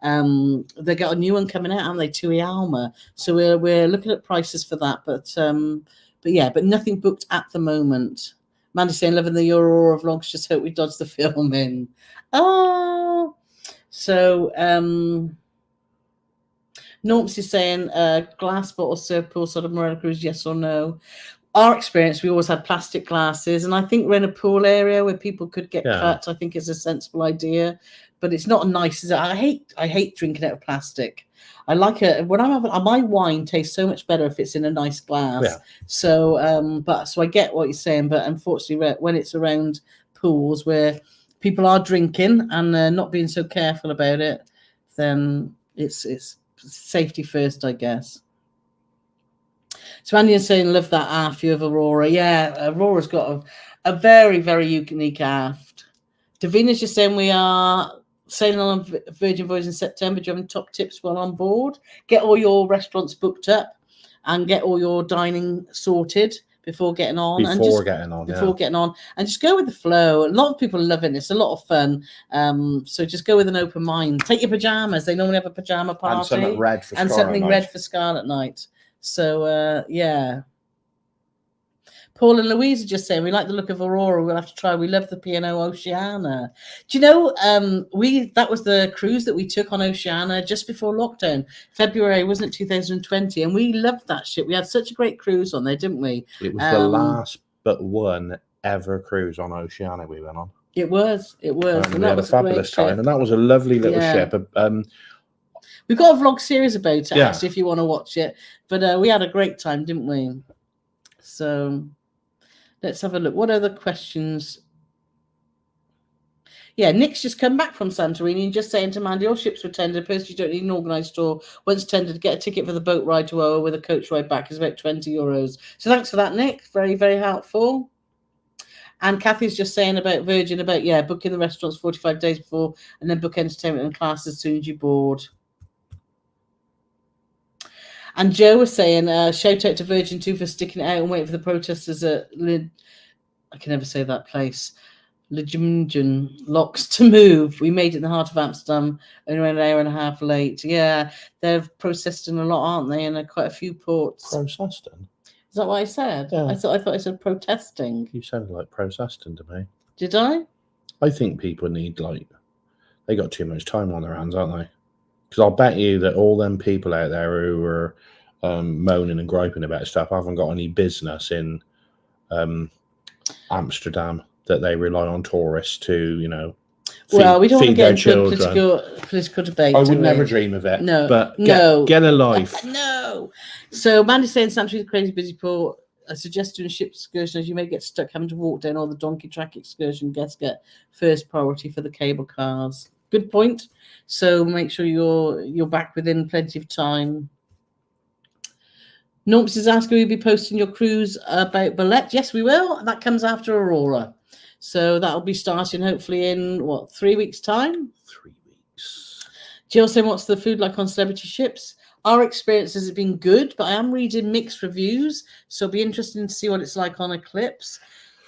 They got a new one coming out, haven't they? TUI Alma. So we're looking at prices for that, but nothing booked at the moment. Mandy saying, loving the Aurora vlogs, just hope we dodge the filming. Oh, so Norms is saying, glass bottle serve poolside of Marella cruise, yes or no? Our experience, we always had plastic glasses, and I think we're in a pool area where people could get cut. I think it's a sensible idea, but it's not nice. I hate drinking out of plastic. I like it when I'm having my wine tastes so much better if it's in a nice glass. Yeah. So, so I get what you're saying, but unfortunately, when it's around pools where people are drinking and not being so careful about it, then it's safety first, I guess. So Andy is saying, love that aft view of Aurora. Yeah, Aurora's got a very, very unique aft. Davina's just saying we are sailing on Virgin Voyages in September. Do you have any top tips while on board? Get all your restaurants booked up and get all your dining sorted before getting on. Before getting on. And just go with the flow. A lot of people are loving it. It's a lot of fun. So just go with an open mind. Take your pajamas. They normally have a pajama party. And something red for Scarlet Night. So, yeah. Paul and Louise are just saying, we like the look of Aurora. We'll have to try. We love the P&O Oceana. Do you know, that was the cruise that we took on Oceana just before lockdown. February, wasn't it, 2020? And we loved that ship. We had such a great cruise on there, didn't we? It was the last but one ever cruise on Oceana we went on. It was. And we had a fabulous time. And that was a lovely little ship. We've got a vlog series about it, actually, if you want to watch it. But we had a great time, didn't we? So let's have a look. What other questions? Yeah, Nick's just come back from Santorini and just saying to Mandy, all ships were tendered. First, you don't need an organised tour. Once tendered, get a ticket for the boat ride to Oa with a coach ride back. It's about €20. So thanks for that, Nick. Very, very helpful. And Kathy's just saying about Virgin, booking the restaurants 45 days before and then book entertainment and class as soon as you board. And Joe was saying, shout out to Virgin 2 for sticking it out and waiting for the protesters at I can never say that place. Lichtenberg locks to move. We made it in the heart of Amsterdam, only around an hour and a half late. Yeah, they're protesting a lot, aren't they? In quite a few ports. Protesting? Is that what I said? Yeah. I thought I said protesting. You sounded like protesting to me. Did I? I think people need, they got too much time on their hands, aren't they? Because I'll bet you that all them people out there who are moaning and griping about stuff haven't got any business in Amsterdam, that they rely on tourists to, we don't want to get into political debate. I would never dream of it. No. But get a life. No. So Mandy's saying Santori's a crazy busy port. I suggest doing a ship excursion as you may get stuck having to walk down all the donkey track excursion. Guests get first priority for the cable cars. Good point. So make sure you're back within plenty of time. Norms is asking, will you be posting your cruise about Bolette? Yes, we will. That comes after Aurora. So that'll be starting hopefully in, 3 weeks' time? 3 weeks. Jill saying, what's the food like on celebrity ships? Our experience has been good, but I am reading mixed reviews, so it'll be interesting to see what it's like on Eclipse.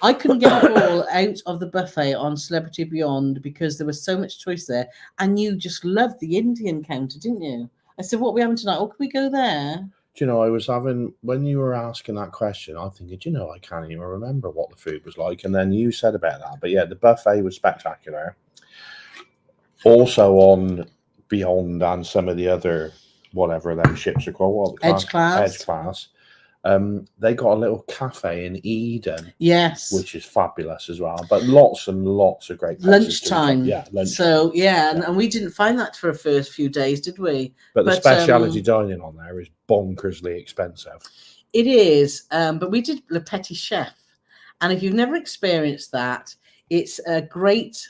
I couldn't get it all out of the buffet on Celebrity Beyond because there was so much choice there, and you just loved the Indian counter, didn't you? I said, what are we having tonight? Oh, can we go there? Do you know, I was having, when you were asking that question, I'm thinking, do you know, I can't even remember what the food was like. And then you said about that. But yeah, the buffet was spectacular. Also on Beyond and some of the other, whatever them ships are called, Edge Class. Edge Class. They got a little cafe in Eden. Yes. Which is fabulous as well. But lots and lots of great lunchtime. Yeah, lunchtime. So, yeah, and we didn't find that for the first few days, did we? But the specialty dining on there is bonkersly expensive. It is. But we did Le Petit Chef. And if you've never experienced that, it's a great...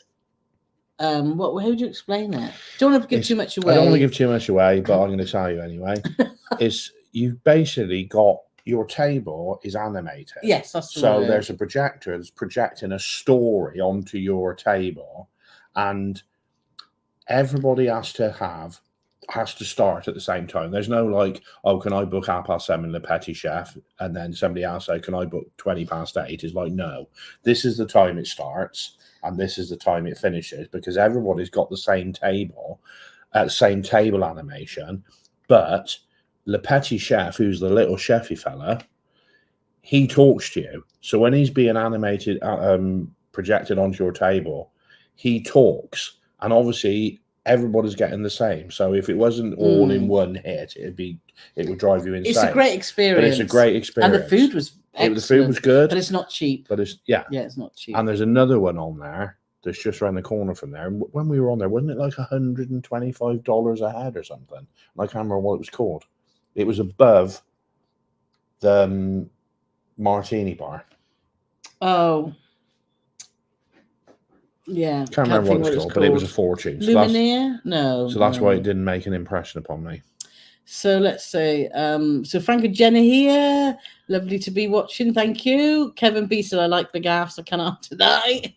how would you explain it? Don't want to give too much away. I don't want to give too much away, but I'm going to tell you anyway. You've basically got... Your table is animated. Yes, that's the so word. There's a projector that's projecting a story onto your table, and everybody has to start at the same time. There's no like, oh, can I book 7:30 Le Petit Chef, and then somebody else say, can I book 8:20? It's like, no, this is the time it starts, and this is the time it finishes, because everybody's got the same table animation, but Le Petit Chef, who's the little chefy fella, he talks to you. So when he's being animated, projected onto your table, he talks. And obviously, everybody's getting the same. So if it wasn't all in one hit, it would drive you insane. It's a great experience. But it's a great experience. And the food was excellent. The food was good. But it's not cheap. But it's, yeah, it's not cheap. And there's another one on there that's just around the corner from there. And when we were on there, wasn't it like $125 a head or something? And I can't remember what it was called. It was above the martini bar. Oh. Yeah. Can't remember what it's called, but it was a fortune. Lumineer? No. So that's why it didn't make an impression upon me. So let's say, so Frank and Jenna here. Lovely to be watching. Thank you. Kevin B said, I like the gaffs. I cannot deny.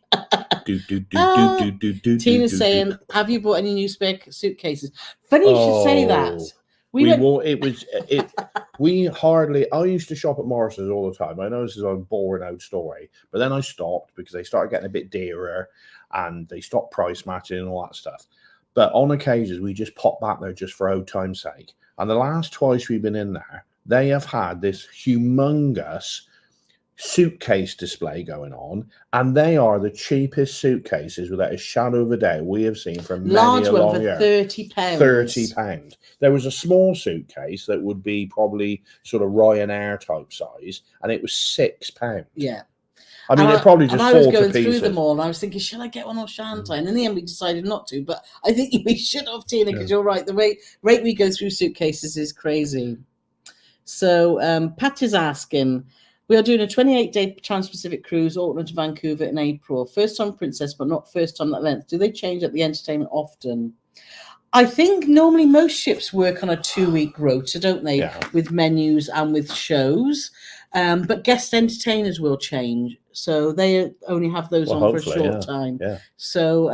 Tina's saying, have you bought any new spare suitcases? Funny you should say that. I used to shop at Morrison's all the time. I know this is a boring out story, but then I stopped because they started getting a bit dearer and they stopped price matching and all that stuff. But on occasions, we just pop back there just for old time's sake. And the last twice we've been in there, they have had this humongous suitcase display going on, and they are the cheapest suitcases without a shadow of a doubt we have seen for many a long year. £30. £30. There was a small suitcase that would be probably sort of Ryanair type size, and it was £6. Yeah. I mean, it probably just falls to pieces. I was going through them all, and I was thinking, should I get one or shan't I? And in the end, we decided not to. But I think we should have, Tina, because you're right. The rate we go through suitcases is crazy. So Pat is asking, we are doing a 28-day Trans-Pacific cruise, Auckland to Vancouver in April. First time Princess, but not first time that length. Do they change up the entertainment often? I think normally most ships work on a 2-week rota, don't they? Yeah. With menus and with shows. But guest entertainers will change. So they only have those on for a short time. Yeah. So,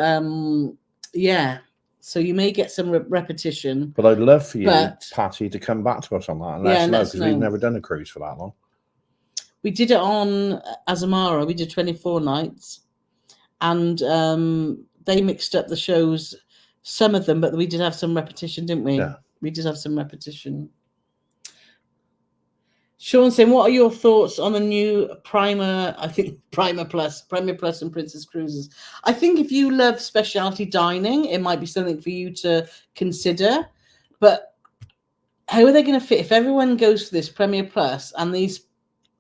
So you may get some repetition. But I'd love for you, Patty, to come back to us on that and let us know, because we've never done a cruise for that long. We did it on Azamara. We did 24 nights. And they mixed up the shows, some of them, but we did have some repetition, didn't we? Yeah. We did have some repetition. Sean saying, what are your thoughts on the new Primer, I think Premier Plus and Princess Cruises? I think if you love specialty dining, it might be something for you to consider. But how are they going to fit? If everyone goes for this Premier Plus and these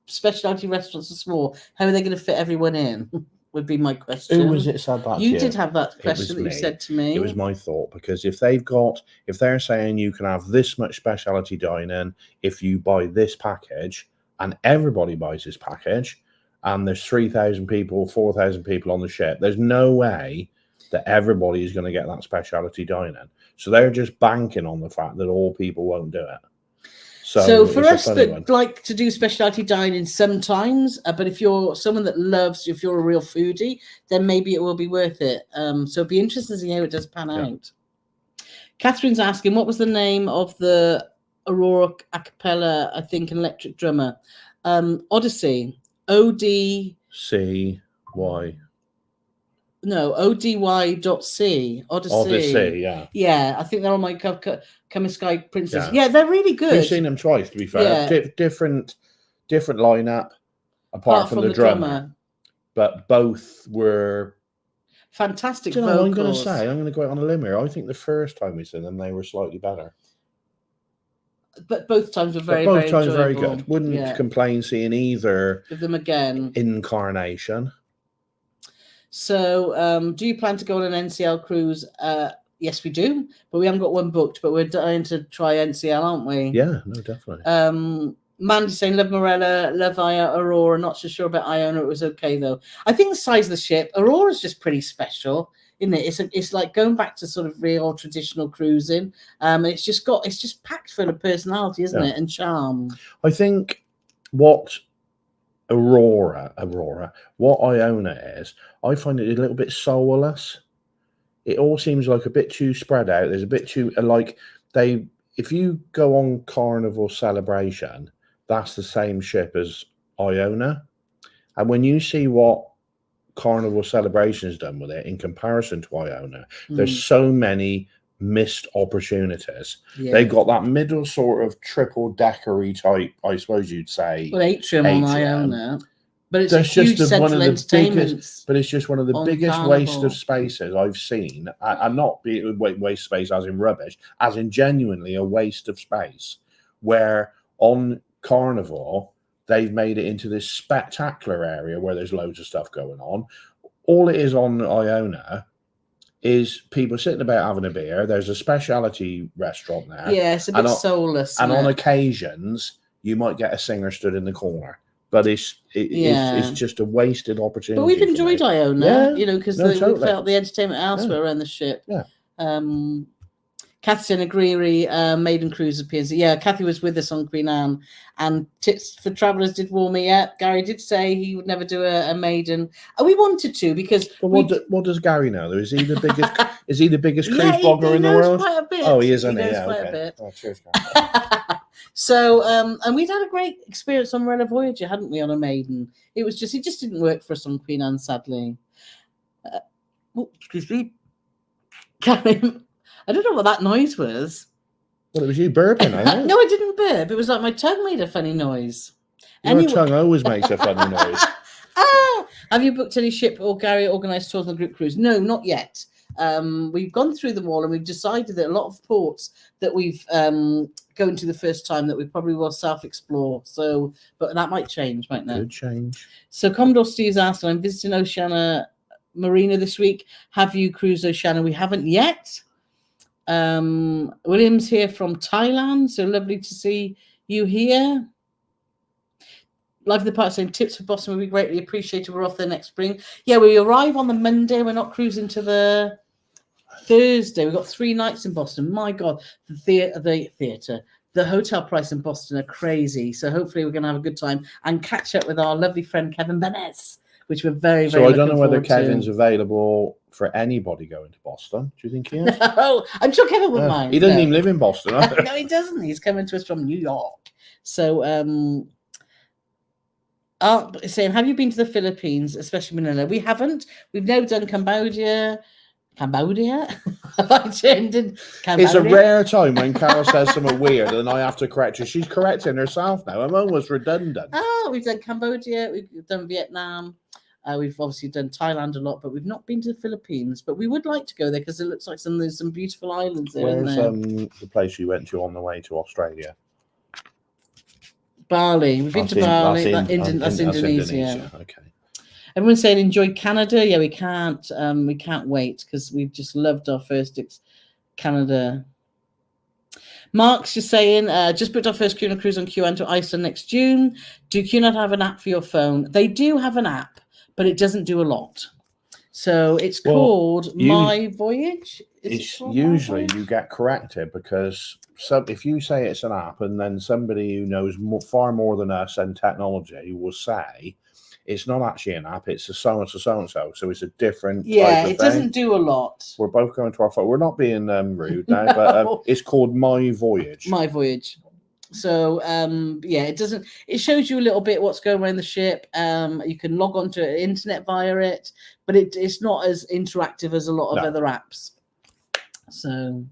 specialty restaurants are small, how are they going to fit everyone in? Would be my question. Who was it said that? You did have that question that you said to me. It was my thought, because if they're saying you can have this much specialty dining if you buy this package, and everybody buys this package, and there's 3,000 people, 4,000 people on the ship, there's no way that everybody is going to get that specialty dining. So they're just banking on the fact that all people won't do it. So for it's a us funny that one. like to do specialty dining sometimes, but if you're someone that loves, if you're a real foodie, then maybe it will be worth it. So it'd be interesting to see how it does pan out. Catherine's asking, what was the name of the Aurora a cappella, I think, an electric drummer? Odyssey. ODCY. No, ODY.C. Odyssey, yeah. Yeah, I think they're on my Come Sky Princess. Yeah, they're really good. We've seen them twice, to be fair. Yeah. Different lineup, apart from the drummer. But both were fantastic. I'm going to go out on a limb here. I think the first time we saw them, they were slightly better. But both times were very good. Wouldn't complain seeing either of them again. Incarnation. So, do you plan to go on an NCL cruise? Yes, we do, but we haven't got one booked. But we're dying to try NCL, aren't we? Yeah, no, definitely. Mandy saying, love Marella, love Aurora. Not so sure about Iona. It was okay though. I think the size of the ship, Aurora's just pretty special, isn't it? It's like going back to sort of real traditional cruising. It's just packed full of personality, isn't it, and charm. I think what what Iona is, I find it a little bit soulless. It all seems like a bit too spread out. There's a bit too if you go on Carnival Celebration, that's the same ship as Iona. And when you see what Carnival Celebration has done with it in comparison to Iona, there's so many missed opportunities. They've got that middle sort of triple deckery type, I suppose you'd say. Well, atrium on Iona. But it's just one of the biggest. But it's just one of the biggest waste of spaces I've seen, and not waste space as in rubbish, as in genuinely a waste of space. Where on Carnival they've made it into this spectacular area where there's loads of stuff going on. All it is on Iona is people sitting about having a beer. There's a specialty restaurant there. Yeah, it's a bit soulless. And on occasions, you might get a singer stood in the corner. But it's just a wasted opportunity. But we've enjoyed Iona, because we felt the entertainment elsewhere around the ship. Yeah. Kathy Agriri, maiden cruise appears. Yeah, Kathy was with us on Queen Anne, and tips for travellers did warm me up. Gary did say he would never do a maiden. We wanted to because. Well, what does Gary know? Is he the biggest? Is he the biggest cruise blogger in the world? Quite a bit. Oh, he is, isn't he? Yeah, okay. A bit. Oh, cheers, So, and we'd had a great experience on Marella Voyager, hadn't we, on a maiden? It just didn't work for us on Queen Anne, sadly. Excuse me. Karen, I don't know what that noise was. Well, it was you burping, I think. No, I didn't burp. It was like my tongue made a funny noise. Your tongue always makes a funny noise. Have you booked any ship or Gary organised tours on the group cruise? No, not yet. We've gone through them all and we've decided that a lot of ports that we've going to the first time that we probably will self-explore. So, but that might change, mightn't it? Could change. So Commodore Steve's asking, I'm visiting Oceana Marina this week. Have you cruised Oceana? We haven't yet. William's here from Thailand. So lovely to see you here. Life of the Park saying tips for Boston would be greatly appreciated. We're off there next spring. Yeah, we arrive on the Monday. We're not cruising to the Thursday. We've got 3 nights in Boston. My God, the hotel price in Boston are crazy. So hopefully we're going to have a good time and catch up with our lovely friend Kevin Benes, which we're very, very. So I don't know whether Kevin's available for anybody going to Boston. Do you think he is? No, I'm sure Kevin wouldn't mind. He doesn't even live in Boston. No, he doesn't. He's coming to us from New York. So, saying, have you been to the Philippines, especially Manila? We haven't. We've never done Cambodia. Have I turned in Cambodia? It's a rare time when Carole says something weird and I have to correct her. She's correcting herself now. I'm almost redundant. Oh, we've done Cambodia. We've done Vietnam. We've obviously done Thailand a lot, but we've not been to the Philippines. But we would like to go there because it looks like there's some beautiful islands there. Where's the place you went to on the way to Australia? Bali. We've been to Bali. That's Indonesia. Okay. Everyone's saying enjoy Canada. Yeah, we can't wait because we've just loved our first Canada. Mark's just saying, just booked our first Cunard cruise on Cunard to Iceland next June. Do Cunard have an app for your phone? They do have an app, but it doesn't do a lot. So it's called My Voyage. It's usually you get corrected because if you say it's an app and then somebody who knows far more than us and technology will say it's not actually an app, it's a so-and-so, so-and-so. So it's a different type of thing. Doesn't do a lot. We're both going to our phone. We're not being rude now, but it's called My Voyage. My Voyage. So it shows you a little bit what's going around the ship. You can log on to the internet via it, but it's not as interactive as a lot of other apps. So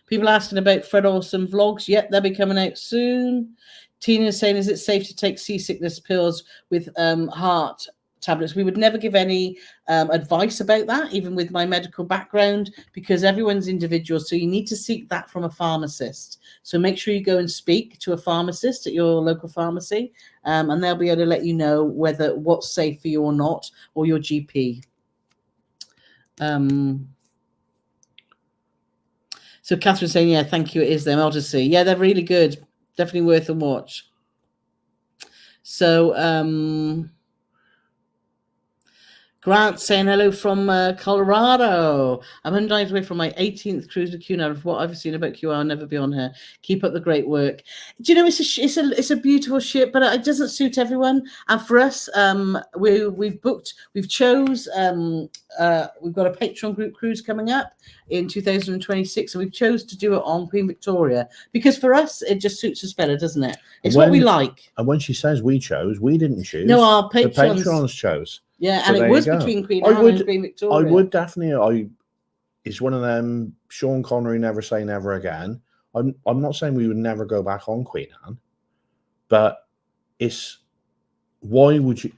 people asking about Fred Olsen vlogs. Yep, they'll be coming out soon. Tina's saying, is it safe to take seasickness pills with heart tablets? We would never give any advice about that, even with my medical background, because everyone's individual. So you need to seek that from a pharmacist. So make sure you go and speak to a pharmacist at your local pharmacy, and they'll be able to let you know what's safe for you or not, or your GP. So Catherine's saying, yeah, thank you. It is them. I'll just see. Yeah, they're really good. Definitely worth a watch. So Grant saying hello from Colorado. I'm 100 days away from my 18th cruise to Cunard. Of what I've seen about QR, I'll never be on here. Keep up the great work. Do you know it's a beautiful ship, but it doesn't suit everyone. And for us, we've chose. We've got a Patreon group cruise coming up in 2026, and we've chose to do it on Queen Victoria because for us it just suits us better, doesn't it? It's what we like. And when she says we chose, we didn't choose. No, our patrons, the patrons chose. Yeah, so and it was between Queen Anne and Queen Victoria. I would definitely. It's one of them. Sean Connery, never say never again. I'm not saying we would never go back on Queen Anne, but it's why would you?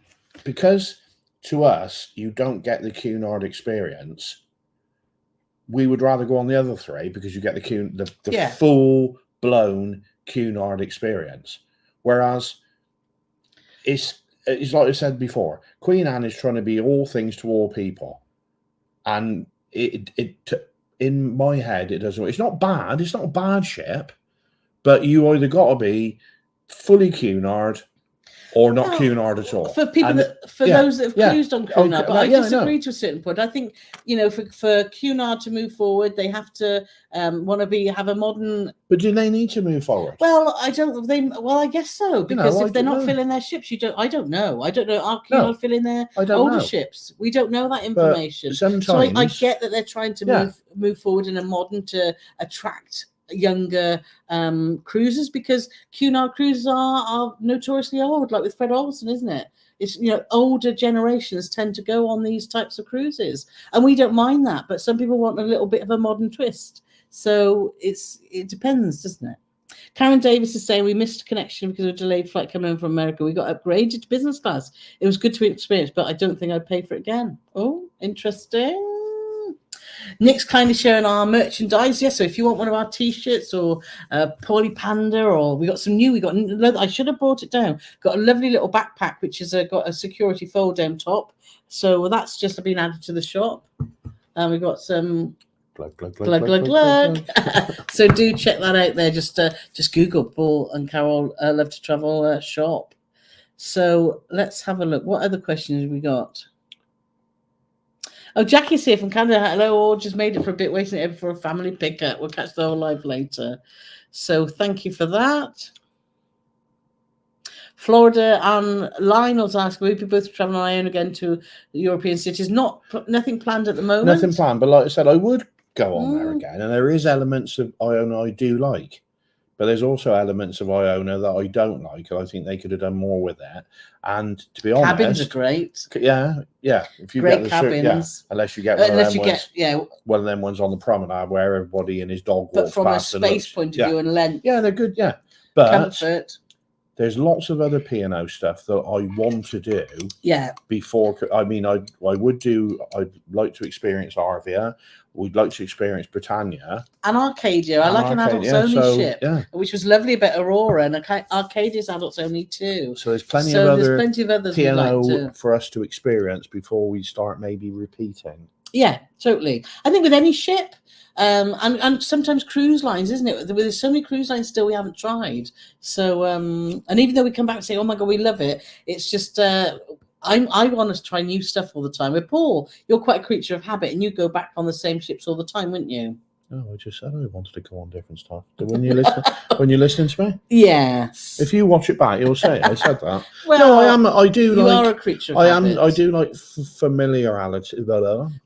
Because to us, you don't get the Cunard experience. We would rather go on the other three because you get the full blown Cunard experience, whereas it's like I said before, Queen Anne is trying to be all things to all people, and it in my head it doesn't. It's not bad. It's not a bad ship, but you either got to be fully Cunard or not Cunard at all. For people those that have cruised on Cunard, but I disagree to a certain point. I think for Cunard to move forward, they have to want to have a modern. But do they need to move forward? Well, I don't. I guess so because if they're not filling their ships, I don't know. I don't know. Are Cunard filling their older ships? We don't know that information. Sometimes, so I get that they're trying to move forward in a modern to attract younger cruisers, because Cunard cruises are notoriously old, like with Fred Olsen, isn't it? It's older generations tend to go on these types of cruises, and we don't mind that, but some people want a little bit of a modern twist. So it depends, doesn't it? Karen Davis is saying we missed a connection because of a delayed flight coming in from America. We got upgraded to business class. It was good to experience, but I don't think I'd pay for it again. Oh, interesting. Nick's kindly sharing our merchandise. Yes, so if you want one of our t-shirts or Paulie Panda, or we got some new, I should have brought it down. Got a lovely little backpack which has got a security fold down top. So that's just been added to the shop. And we've got some glug. So do check that out there. Just Google Paul and Carole Love to Travel shop. So let's have a look. What other questions have we got? Oh, Jackie's here from Canada. Hello, all. Just made it for a bit, waiting for a family pickup. We'll catch the whole live later. So thank you for that. Florida and Lionel's asking, will we be both traveling on our own again to the European cities? Nothing planned at the moment. Nothing planned, but like I said, I would go on there again. And there is elements of Iona I do like. But there's also elements of Iona that I don't like. I think they could have done more with it. And to be honest, cabins are great. Yeah. If you great cabins, unless you get one of them ones on the promenade where everybody and his dog walks past. But from a space point of view and length, they're good. Yeah, but comfort. There's lots of other P&O stuff that I want to do. Yeah. Before, I mean, I'd like to experience Arvia. We'd like to experience Britannia. And Arcadia. I like an adults only ship, which was lovely about Aurora. And Arcadia's adults only too. So there's plenty of others P&O for us to experience before we start maybe repeating. Yeah, totally. I think with any ship, and sometimes cruise lines, isn't it? There's so many cruise lines still we haven't tried. So, and even though we come back and say, oh my God, we love it, it's just I want to try new stuff all the time. With Paul, you're quite a creature of habit, and you go back on the same ships all the time, wouldn't you? Oh, I just said I wanted to go on different stuff. When you listen, when you're listening to me, yes. if you watch it back, you'll say I said that. Well, no, I am. I do. You like, are a creature of I habit. am. I do like familiarity.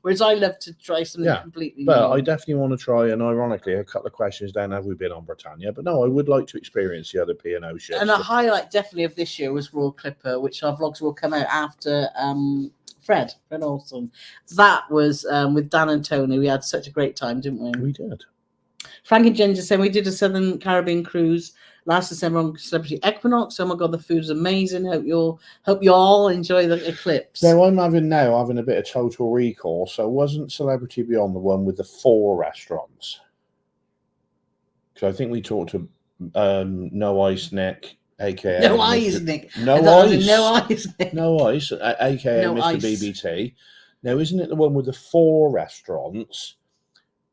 Whereas I love to try something completely new. But I definitely want to try. And ironically, a couple of questions down. Have we been on Britannia? But no, I would like to experience the other P&O ships. And a highlight definitely of this year was Royal Clipper, which our vlogs will come out after. Fred Olsen. That was with Dan and Tony. We had such a great time, didn't we? We did. Frank and Jen just saying we did a Southern Caribbean cruise last December on Celebrity Equinox. Oh my God, the food's amazing. Hope you all enjoy the eclipse. So I'm having a bit of total recall. So wasn't Celebrity Beyond the one with the 4 restaurants? Because I think we talked to No Ice Nick, aka No Ice Nick. No Ice, aka No Mr. Ice. BBT. Now, isn't it the one with the 4 restaurants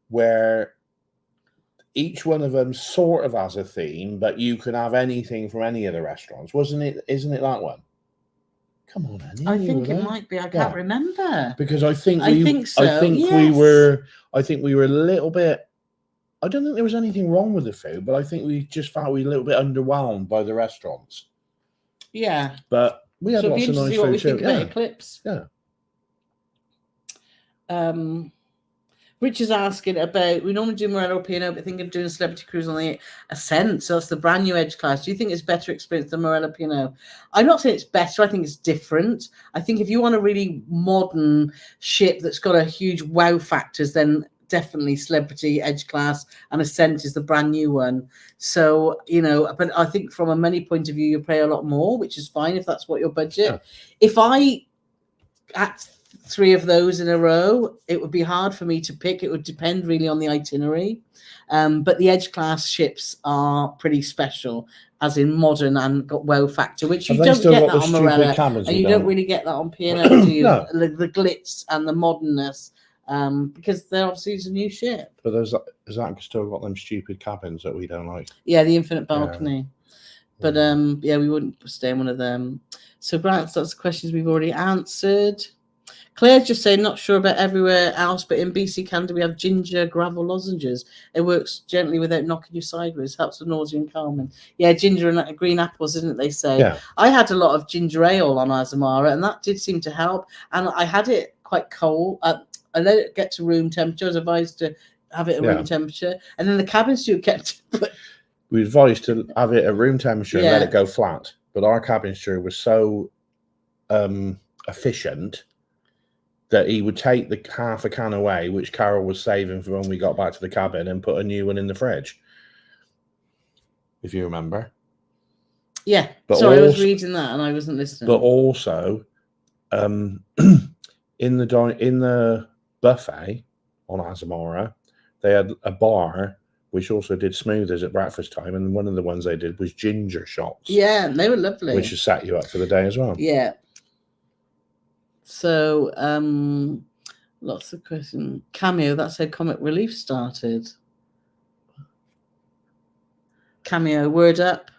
where each one of them sort of has a theme, but you can have anything from any of the restaurants? Isn't it that one? Come on, Annie. I think it might be. I can't remember. Because I think so. I think yes. we were a little bit. I don't think there was anything wrong with the food, but I think we just felt we were a little bit underwhelmed by the restaurants. Yeah. But we had lots of nice food too. About Eclipse. Yeah. Rich is asking about, we normally do Marella or P&O, but think of doing a celebrity cruise on the Ascent. So that's the brand new Edge class. Do you think it's better experience than Marella P&O? I'm not saying it's better. I think it's different. I think if you want a really modern ship that's got a huge wow factors, then definitely Celebrity Edge class and Ascent is the brand new one. So, but I think from a money point of view, you pay a lot more, which is fine if that's what your budget. Yeah. If I at 3 of those in a row, it would be hard for me to pick. It would depend really on the itinerary. But the Edge class ships are pretty special, as in modern and got wow factor, which you don't get that on Marella, and you don't really get that on P&O, do you? No. The glitz and the modernness, because they're obviously a new ship. But has that still got them stupid cabins that we don't like? Yeah, the infinite balcony. Yeah. But we wouldn't stay in one of them. So Grant, that's the questions we've already answered. Claire's just saying, not sure about everywhere else, but in BC Canada we have ginger gravel lozenges. It works gently without knocking you sideways, helps with nausea and calming. Yeah, ginger and green apples, isn't it, they say? Yeah. I had a lot of ginger ale on Azamara, and that did seem to help. And I had it quite cold. I let it get to room temperature. I was advised to have it at room temperature. And then the cabin steward kept... We advised to have it at room temperature and let it go flat. But our cabin steward was so efficient that he would take the half a can away, which Carole was saving for when we got back to the cabin, and put a new one in the fridge. If you remember. Yeah. But sorry, I was reading that and I wasn't listening. But also, in the buffet on Azamara, they had a bar which also did smoothers at breakfast time, and one of the ones they did was ginger shots. Yeah, they were lovely. Which has set you up for the day as well. Yeah. So, lots of questions. Cameo, that's how Comic Relief started. Cameo, word up.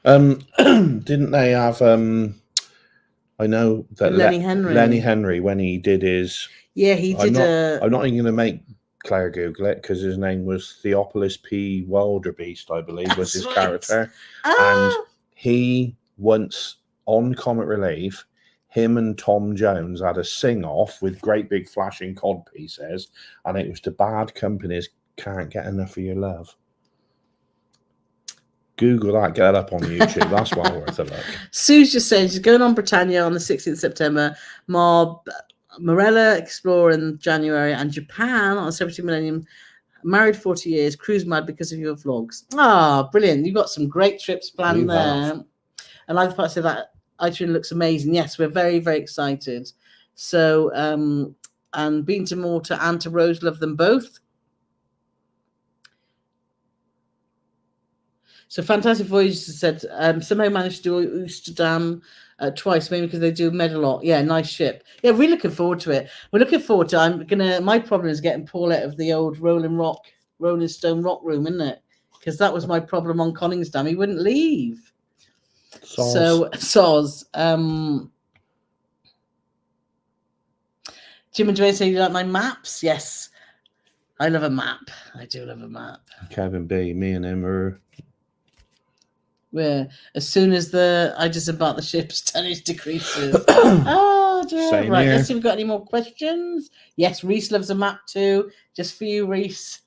Didn't they have, I know that Lenny Henry, when he did his... Yeah, he did I'm not even going to make Claire Google it, because his name was Theophilus P. Wildebeest, I believe, was his character. And he once, on Comic Relief, him and Tom Jones had a sing-off with great big flashing cod pieces, and it was to Bad Companies Can't Get Enough of Your Love. Google that, get it up on YouTube. That's well worth a look. Sue's just saying she's going on Britannia on the 16th of September, Marella Explorer in January, and Japan on the 17th Millennium. Married 40 years, cruise mad because of your vlogs. Ah, brilliant. You've got some great trips planned there. And I've got to say that itinerary looks amazing. Yes, we're very, very excited. So, and been to Malta and to Rose, love them both. So Fantastic Voyages said somehow managed to do Oosterdam twice, maybe because they do Medalot. Yeah, nice ship. Yeah, we're looking forward to it. We're looking forward to. My problem is getting Paul out of the old Rolling Stone rock room, isn't it? Because that was my problem on Coningsdam. He wouldn't leave. So Soz. Jim and Joanne say you like my maps. Yes, I love a map. I do love a map. Kevin B, me and him are. Where as soon as I disembark the ship's tonnage decreases. Oh dear. Same Right, here. let's see if we've got any more questions. Yes, Reese loves a map too. Just for you, Reese.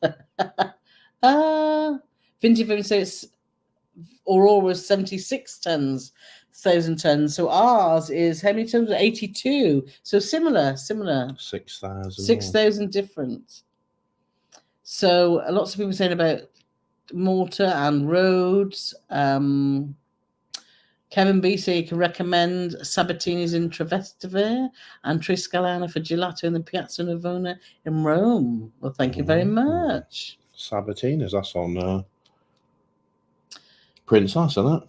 Vintage Women say it's Aurora's 76 tons, 1,000 tons. So ours is how many tons? 82. So similar. 6,000. 6,000 different. So lots of people saying about Malta and Rhodes. Kevin B say you can recommend Sabatini's in Trastevere and Triscalana for gelato in the Piazza Navona in Rome. Well, thank you very much. Sabatina's, that's on Princess, isn't it?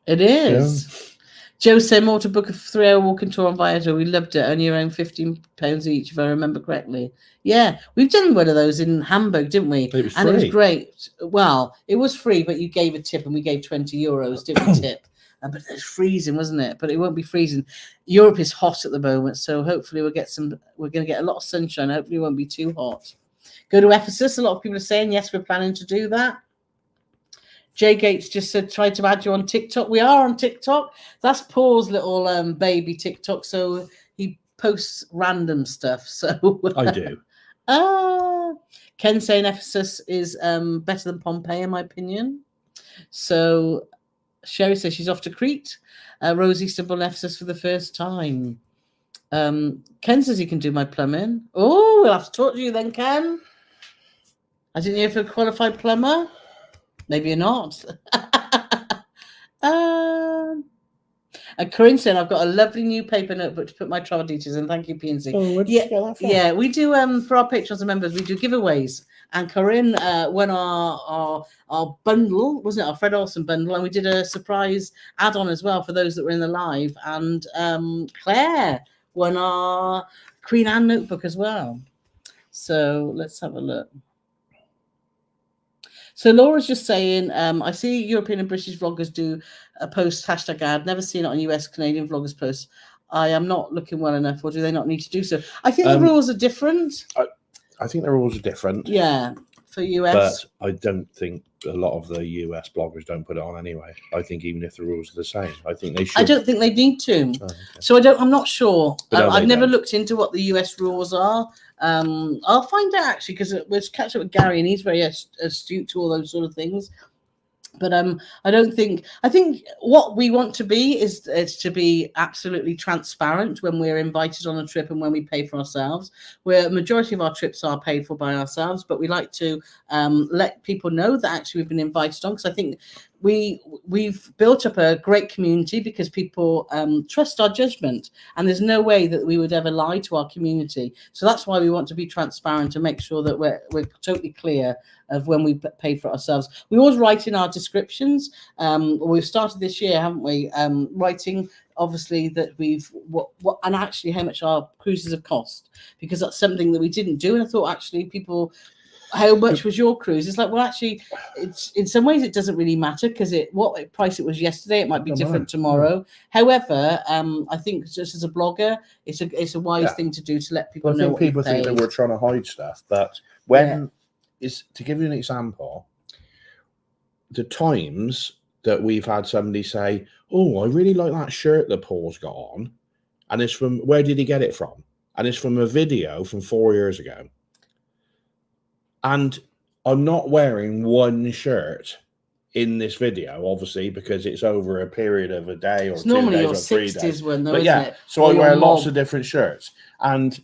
It is. Yeah. Joe said more to book a 3-hour walking tour on Voyages. We loved it. Only around £15 each, if I remember correctly. Yeah, we've done one of those in Hamburg, didn't we? It was and free. It was great. Well, it was free, but you gave a tip, and we gave €20, didn't we? Tip. But it's freezing, wasn't it? But it won't be freezing. Europe is hot at the moment, so hopefully we're going to get a lot of sunshine. Hopefully it won't be too hot. Go to Ephesus. A lot of people are saying yes, we're planning to do that. Jay Gates just said, try to add you on TikTok. We are on TikTok. That's Paul's little baby TikTok. So he posts random stuff. So I do. Ken saying Ephesus is better than Pompeii, in my opinion. So Sherry says she's off to Crete. Rose Istanbul and Ephesus for the first time. Ken says he can do my plumbing. Oh, we'll have to talk to you then, Ken. I didn't know if you're a qualified plumber. Maybe you're not. Corinne said, I've got a lovely new paper notebook to put my travel details in. Thank you, PNC. Oh, where'd you get that from? Yeah, we do, for our patrons and members, we do giveaways. And Corinne won our bundle, wasn't it? Our Fred Olsen bundle. And we did a surprise add-on as well for those that were in the live. And Claire won our Queen Anne notebook as well. So let's have a look. So Laura's just saying, I see European and British vloggers do a post hashtag ad. Never seen it on US Canadian vloggers post. I am not looking well enough, or do they not need to do so? I think the rules are different. I think the rules are different. Yeah, for US. But I don't think a lot of the US bloggers don't put it on anyway. I think even if the rules are the same, I think they should. I don't think they need to. Oh, okay. So I'm not sure. I've never looked into what the US rules are. I'll find out actually, because we'll catch up with Gary and he's very astute to all those sort of things. But I think what we want to be is to be absolutely transparent when we're invited on a trip and when we pay for ourselves. Where a majority of our trips are paid for by ourselves, but we like to let people know that actually we've been invited on, because I think we've built up a great community because people trust our judgment, and there's no way that we would ever lie to our community. So that's why we want to be transparent and make sure that we're totally clear of when we pay for ourselves. We always write in our descriptions. We've started this year, haven't we? Writing obviously that what and actually how much our cruises have cost, because that's something that we didn't do. And I thought actually people, how much was your cruise? It's like, well, actually, it's in some ways it doesn't really matter, because what price it was yesterday, it might be different tomorrow. However, I think just as a blogger, it's a wise thing to do, to let people know. I think people think that we're trying to hide stuff, but when is, to give you an example, the times that we've had somebody say, "Oh, I really like that shirt that Paul's got on," and it's from, where did he get it from? And it's from a video from 4 years ago. And I'm not wearing one shirt in this video, obviously, because it's over a period of a day or it's 2 normally days or 3 days. One, though, but isn't it? So I wear lots of different shirts, and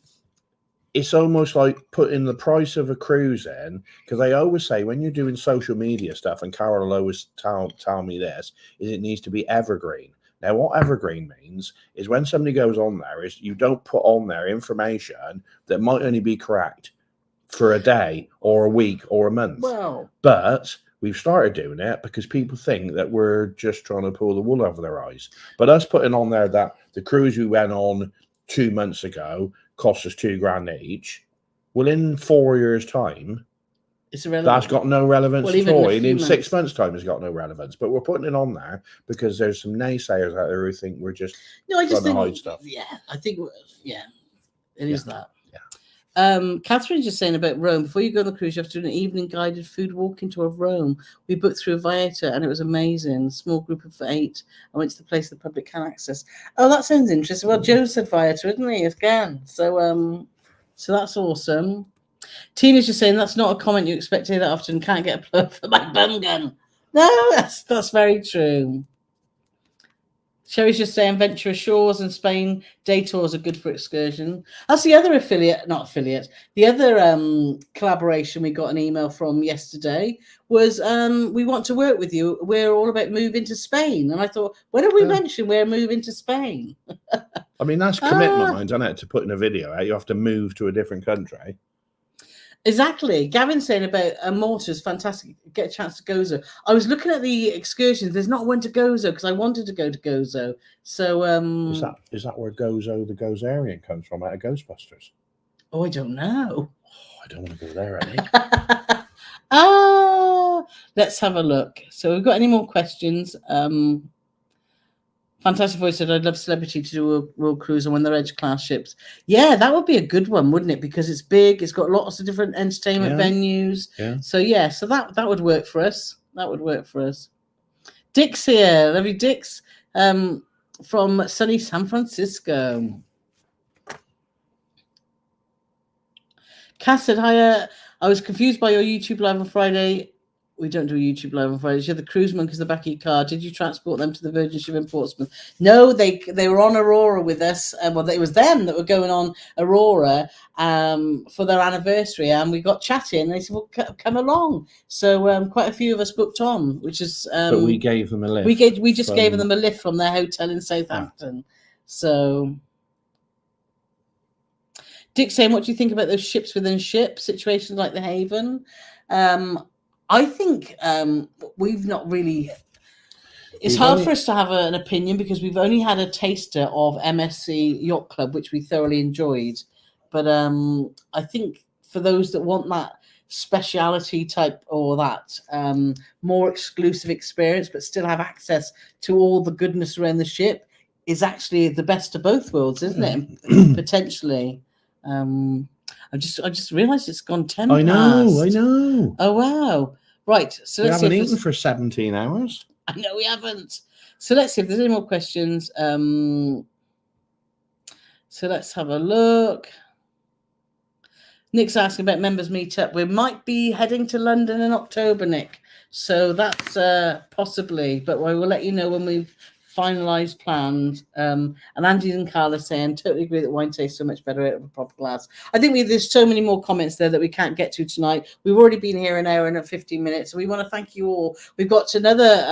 it's almost like putting the price of a cruise in, because they always say when you're doing social media stuff, and Carole will always tell me this, is it needs to be evergreen. Now, what evergreen means is when somebody goes on there, is you don't put on there information that might only be correct for a day or a week or a month. Well, but we've started doing it because people think that we're just trying to pull the wool over their eyes. But us putting on there that the cruise we went on 2 months ago cost us $2,000 each, well, in 4 years' time, it's irrelevant. That's got no relevance Well, at all. in In 6 months' time, it's got no relevance. But we're putting it on there because there's some naysayers out there who think we're just I just trying think, to hide stuff. Yeah, I think, it is that. Yeah. Catherine's just saying about Rome. Before you go on the cruise, you have to do an evening guided food walking tour of Rome. We booked through Voyages and it was amazing. Small group of 8. I went to the place the public can access. Oh, that sounds interesting. Well, Joe said Voyages, didn't he? Again. So that's awesome. Tina's just saying that's not a comment you expect to hear that often. Can't get a plug for my bum gun. No, that's very true. Sherry's just saying Ventura Shores and Spain day tours are good for excursion. That's the other the other collaboration we got an email from yesterday was we want to work with you. We're all about moving to Spain. And I thought, when did we mention we're moving to Spain? I mean, that's commitment, isn't it? To putting a video out, you have to move to a different country. Exactly. Gavin's saying about Malta's fantastic. Get a chance to Gozo. I was looking at the excursions. There's not one to Gozo because I wanted to go to Gozo. So is that where Gozo the Gozerian comes from out of Ghostbusters? Oh, I don't know. Oh, I don't want to go there, Eddie. Let's have a look. So we've got any more questions? Fantastic Voice said, I'd love Celebrity to do a world cruise on one of their Edge class ships. Yeah, that would be a good one, wouldn't it? Because it's big, it's got lots of different entertainment venues. Yeah. So that would work for us. That would work for us. Dick's here. Love you, Dick's, from sunny San Francisco. Cass said, hi, I was confused by your YouTube live on Friday. We don't do a YouTube live on Fridays. You had the cruise monkeys in the back of your car. Did you transport them to the Virgin ship in Portsmouth? No, they were on Aurora with us. Well, it was them that were going on Aurora for their anniversary, and we got chatting. And they said, "Well, come along." So quite a few of us booked on, which is. But we gave them a lift. We just gave them a lift from their hotel in Southampton. Yeah. So. Dick saying, what do you think about those ships within ships situations like the Haven? I think we've not really. It's hard for us to have an opinion because we've only had a taster of MSC Yacht Club, which we thoroughly enjoyed. But I think for those that want that speciality type or that more exclusive experience, but still have access to all the goodness around the ship, is actually the best of both worlds, isn't it? Potentially. I just realised it's gone 10 past. I know. Oh, wow. Right. So let's see. We haven't eaten for 17 hours. I know we haven't. So let's see if there's any more questions. So let's have a look. Nick's asking about members meetup. We might be heading to London in October, Nick. So that's possibly, but I will let you know when we've finalised plans. And Andy and Carla saying, totally agree that wine tastes so much better out of a proper glass. I think there's so many more comments there that we can't get to tonight. We've already been here an hour and 15 minutes. So we want to thank you all. We've got another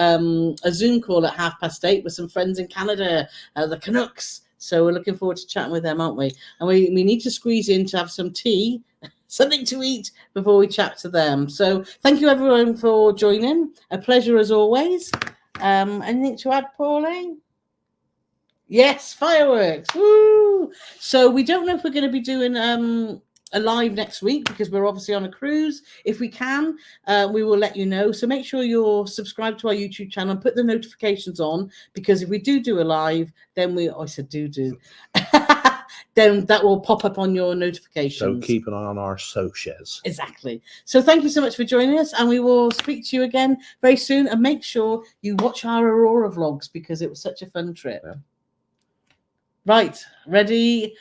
a Zoom call at 8:30 with some friends in Canada, the Canucks. So we're looking forward to chatting with them, aren't we? And we need to squeeze in to have some tea, something to eat before we chat to them. So thank you everyone for joining. A pleasure as always. Anything to add, Pauline? Yes, fireworks. Woo! So we don't know if we're going to be doing a live next week because we're obviously on a cruise. If we can, we will let you know. So make sure you're subscribed to our YouTube channel and put the notifications on, because if we do a live, then I said do. Then that will pop up on your notifications. So keep an eye on our socials. Exactly. So thank you so much for joining us, and we will speak to you again very soon. And make sure you watch our Aurora vlogs because it was such a fun trip. Yeah. Right. Ready?